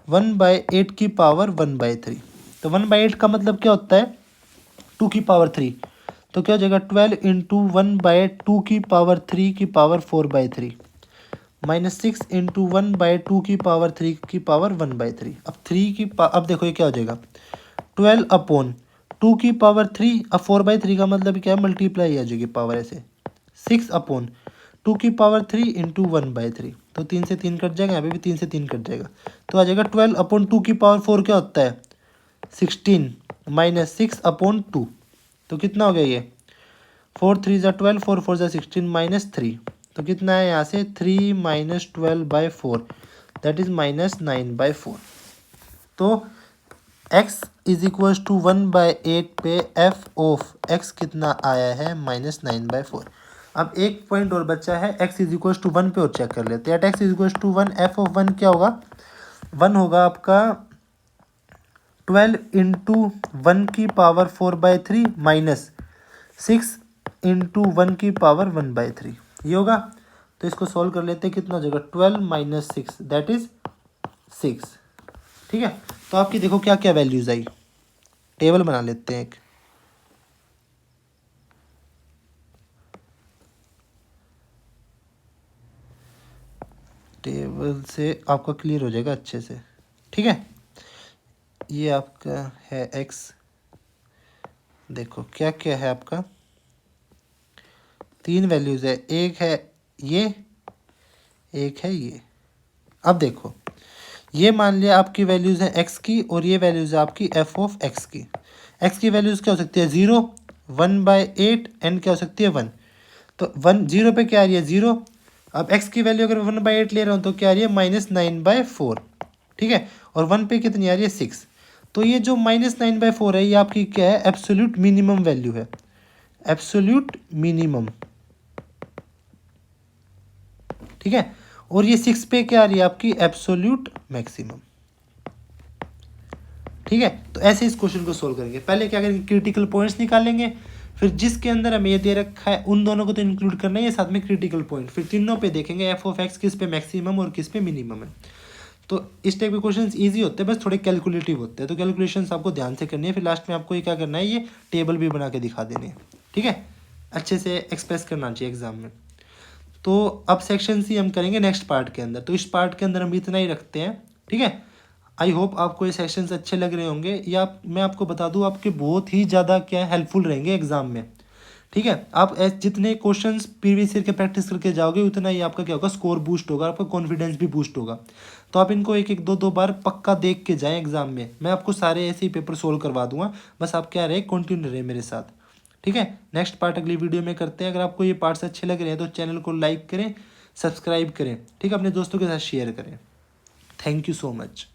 1/8 की पावर 1/3। तो 1/8 का मतलब क्या होता है, 2 की पावर 3। तो क्या हो जाएगा, 12 इंटू 1/2 की पावर 3 की पावर 4/3, -6 इंटू 1/2 की पावर 3 की पावर 1/3। अब 3 की अब देखो ये क्या हो जाएगा, 12/2 की पावर 3, अब 4/3 का मतलब क्या है, मल्टीप्लाई आ जाएगी पावर ऐसे, 6/2 की पावर 3 इंटू 1/3। तो 3 से 3 कट जाएगा, यहाँ पे भी 3 से 3 कट जाएगा, तो आ जाएगा 12/2 की पावर 4 क्या होता है, 16 -6/2। तो कितना हो गया ये, 4 3 ज़ा 12, 4 4 ज़ा 16 -3। तो कितना है यहाँ से, 3 - 12/4 दैट इज -9/4। तो x इज इक्वल टू 1/8 पे f ऑफ x कितना आया है, -9/4। अब एक पॉइंट और बचा है, x इज इक्वल टू 1 पे और चेक कर लेते हैं। At x is equal to 1 f of 1 क्या होगा, 1 होगा आपका 12 इंटू 1 की पावर 4/3 माइनस 6 इंटू 1 की पावर 1/3 ये होगा। तो इसको सॉल्व कर लेते हैं, कितना हो जाएगा 12 माइनस 6 दैट इज 6। ठीक है, तो आपकी देखो क्या क्या वैल्यूज आई, टेबल बना लेते हैं एक। टेबल से आपका क्लियर हो जाएगा अच्छे से। ठीक है, ये आपका है x, देखो क्या क्या है आपका, 3 वैल्यूज है, एक है ये, एक है ये। अब देखो ये मान लिया आपकी वैल्यूज है x की और ये वैल्यूज है आपकी f ऑफ x की। x की वैल्यूज क्या हो सकती है 0, 1/8 एंड क्या हो सकती है 1। तो 1 0 पे क्या आ रही है 0। अब x की वैल्यू अगर 1/8 ले रहा हूँ तो क्या आ रही है -9/4। ठीक है, और 1 पे कितनी आ रही है 6। तो ये जो -9/4 है ये आपकी क्या है, एब्सोल्यूट मिनिमम वैल्यू है, एब्सोल्यूट मिनिमम। ठीक है, और ये 6 पे क्या आ रही है आपकी, एब्सोल्यूट मैक्सिमम। ठीक है, तो ऐसे इस क्वेश्चन को सोल्व करेंगे। पहले क्या करेंगे, क्रिटिकल पॉइंट्स निकालेंगे, फिर जिसके अंदर हमें ये दे रखा है उन दोनों को तो इंक्लूड करना है, ये साथ में क्रिटिकल पॉइंट, फिर तीनों पे देखेंगे एफ ऑफ एक्स किस पे मैक्सिमम और किस पे मिनिमम है। तो इस टाइप के क्वेश्चंस इजी होते हैं, बस थोड़े कैलकुलेटिव होते हैं, तो कैलकुलेशंस आपको ध्यान से करनी है। फिर लास्ट में आपको ये क्या करना है, ये टेबल भी बना के दिखा देने हैं। ठीक है, अच्छे से एक्सप्रेस करना चाहिए एग्जाम में। तो अब सेक्शन सी हम करेंगे नेक्स्ट पार्ट के अंदर, तो इस पार्ट के अंदर हम इतना ही रखते हैं। ठीक है, आई होप आपको ये सेक्शंस अच्छे लग रहे होंगे, या मैं आपको बता दूं आपके बहुत ही ज़्यादा क्या हेल्पफुल रहेंगे एग्जाम में। ठीक है, आप जितने क्वेश्चंस प्रीवियस ईयर के प्रैक्टिस करके जाओगे उतना ही आपका क्या होगा, स्कोर बूस्ट होगा, आपका कॉन्फिडेंस भी बूस्ट होगा। तो आप इनको एक एक दो दो बार पक्का देख के जाएं एग्जाम में, मैं आपको सारे ऐसे ही पेपर सोल्व करवा दूंगा, बस आप क्या रहे कंटिन्यू रहे मेरे साथ। ठीक है, नेक्स्ट पार्ट अगली वीडियो में करते हैं। अगर आपको ये पार्ट्स अच्छे लग रहे हैं तो चैनल को लाइक करें, सब्सक्राइब करें, ठीक है, अपने दोस्तों के साथ शेयर करें। Thank you so much.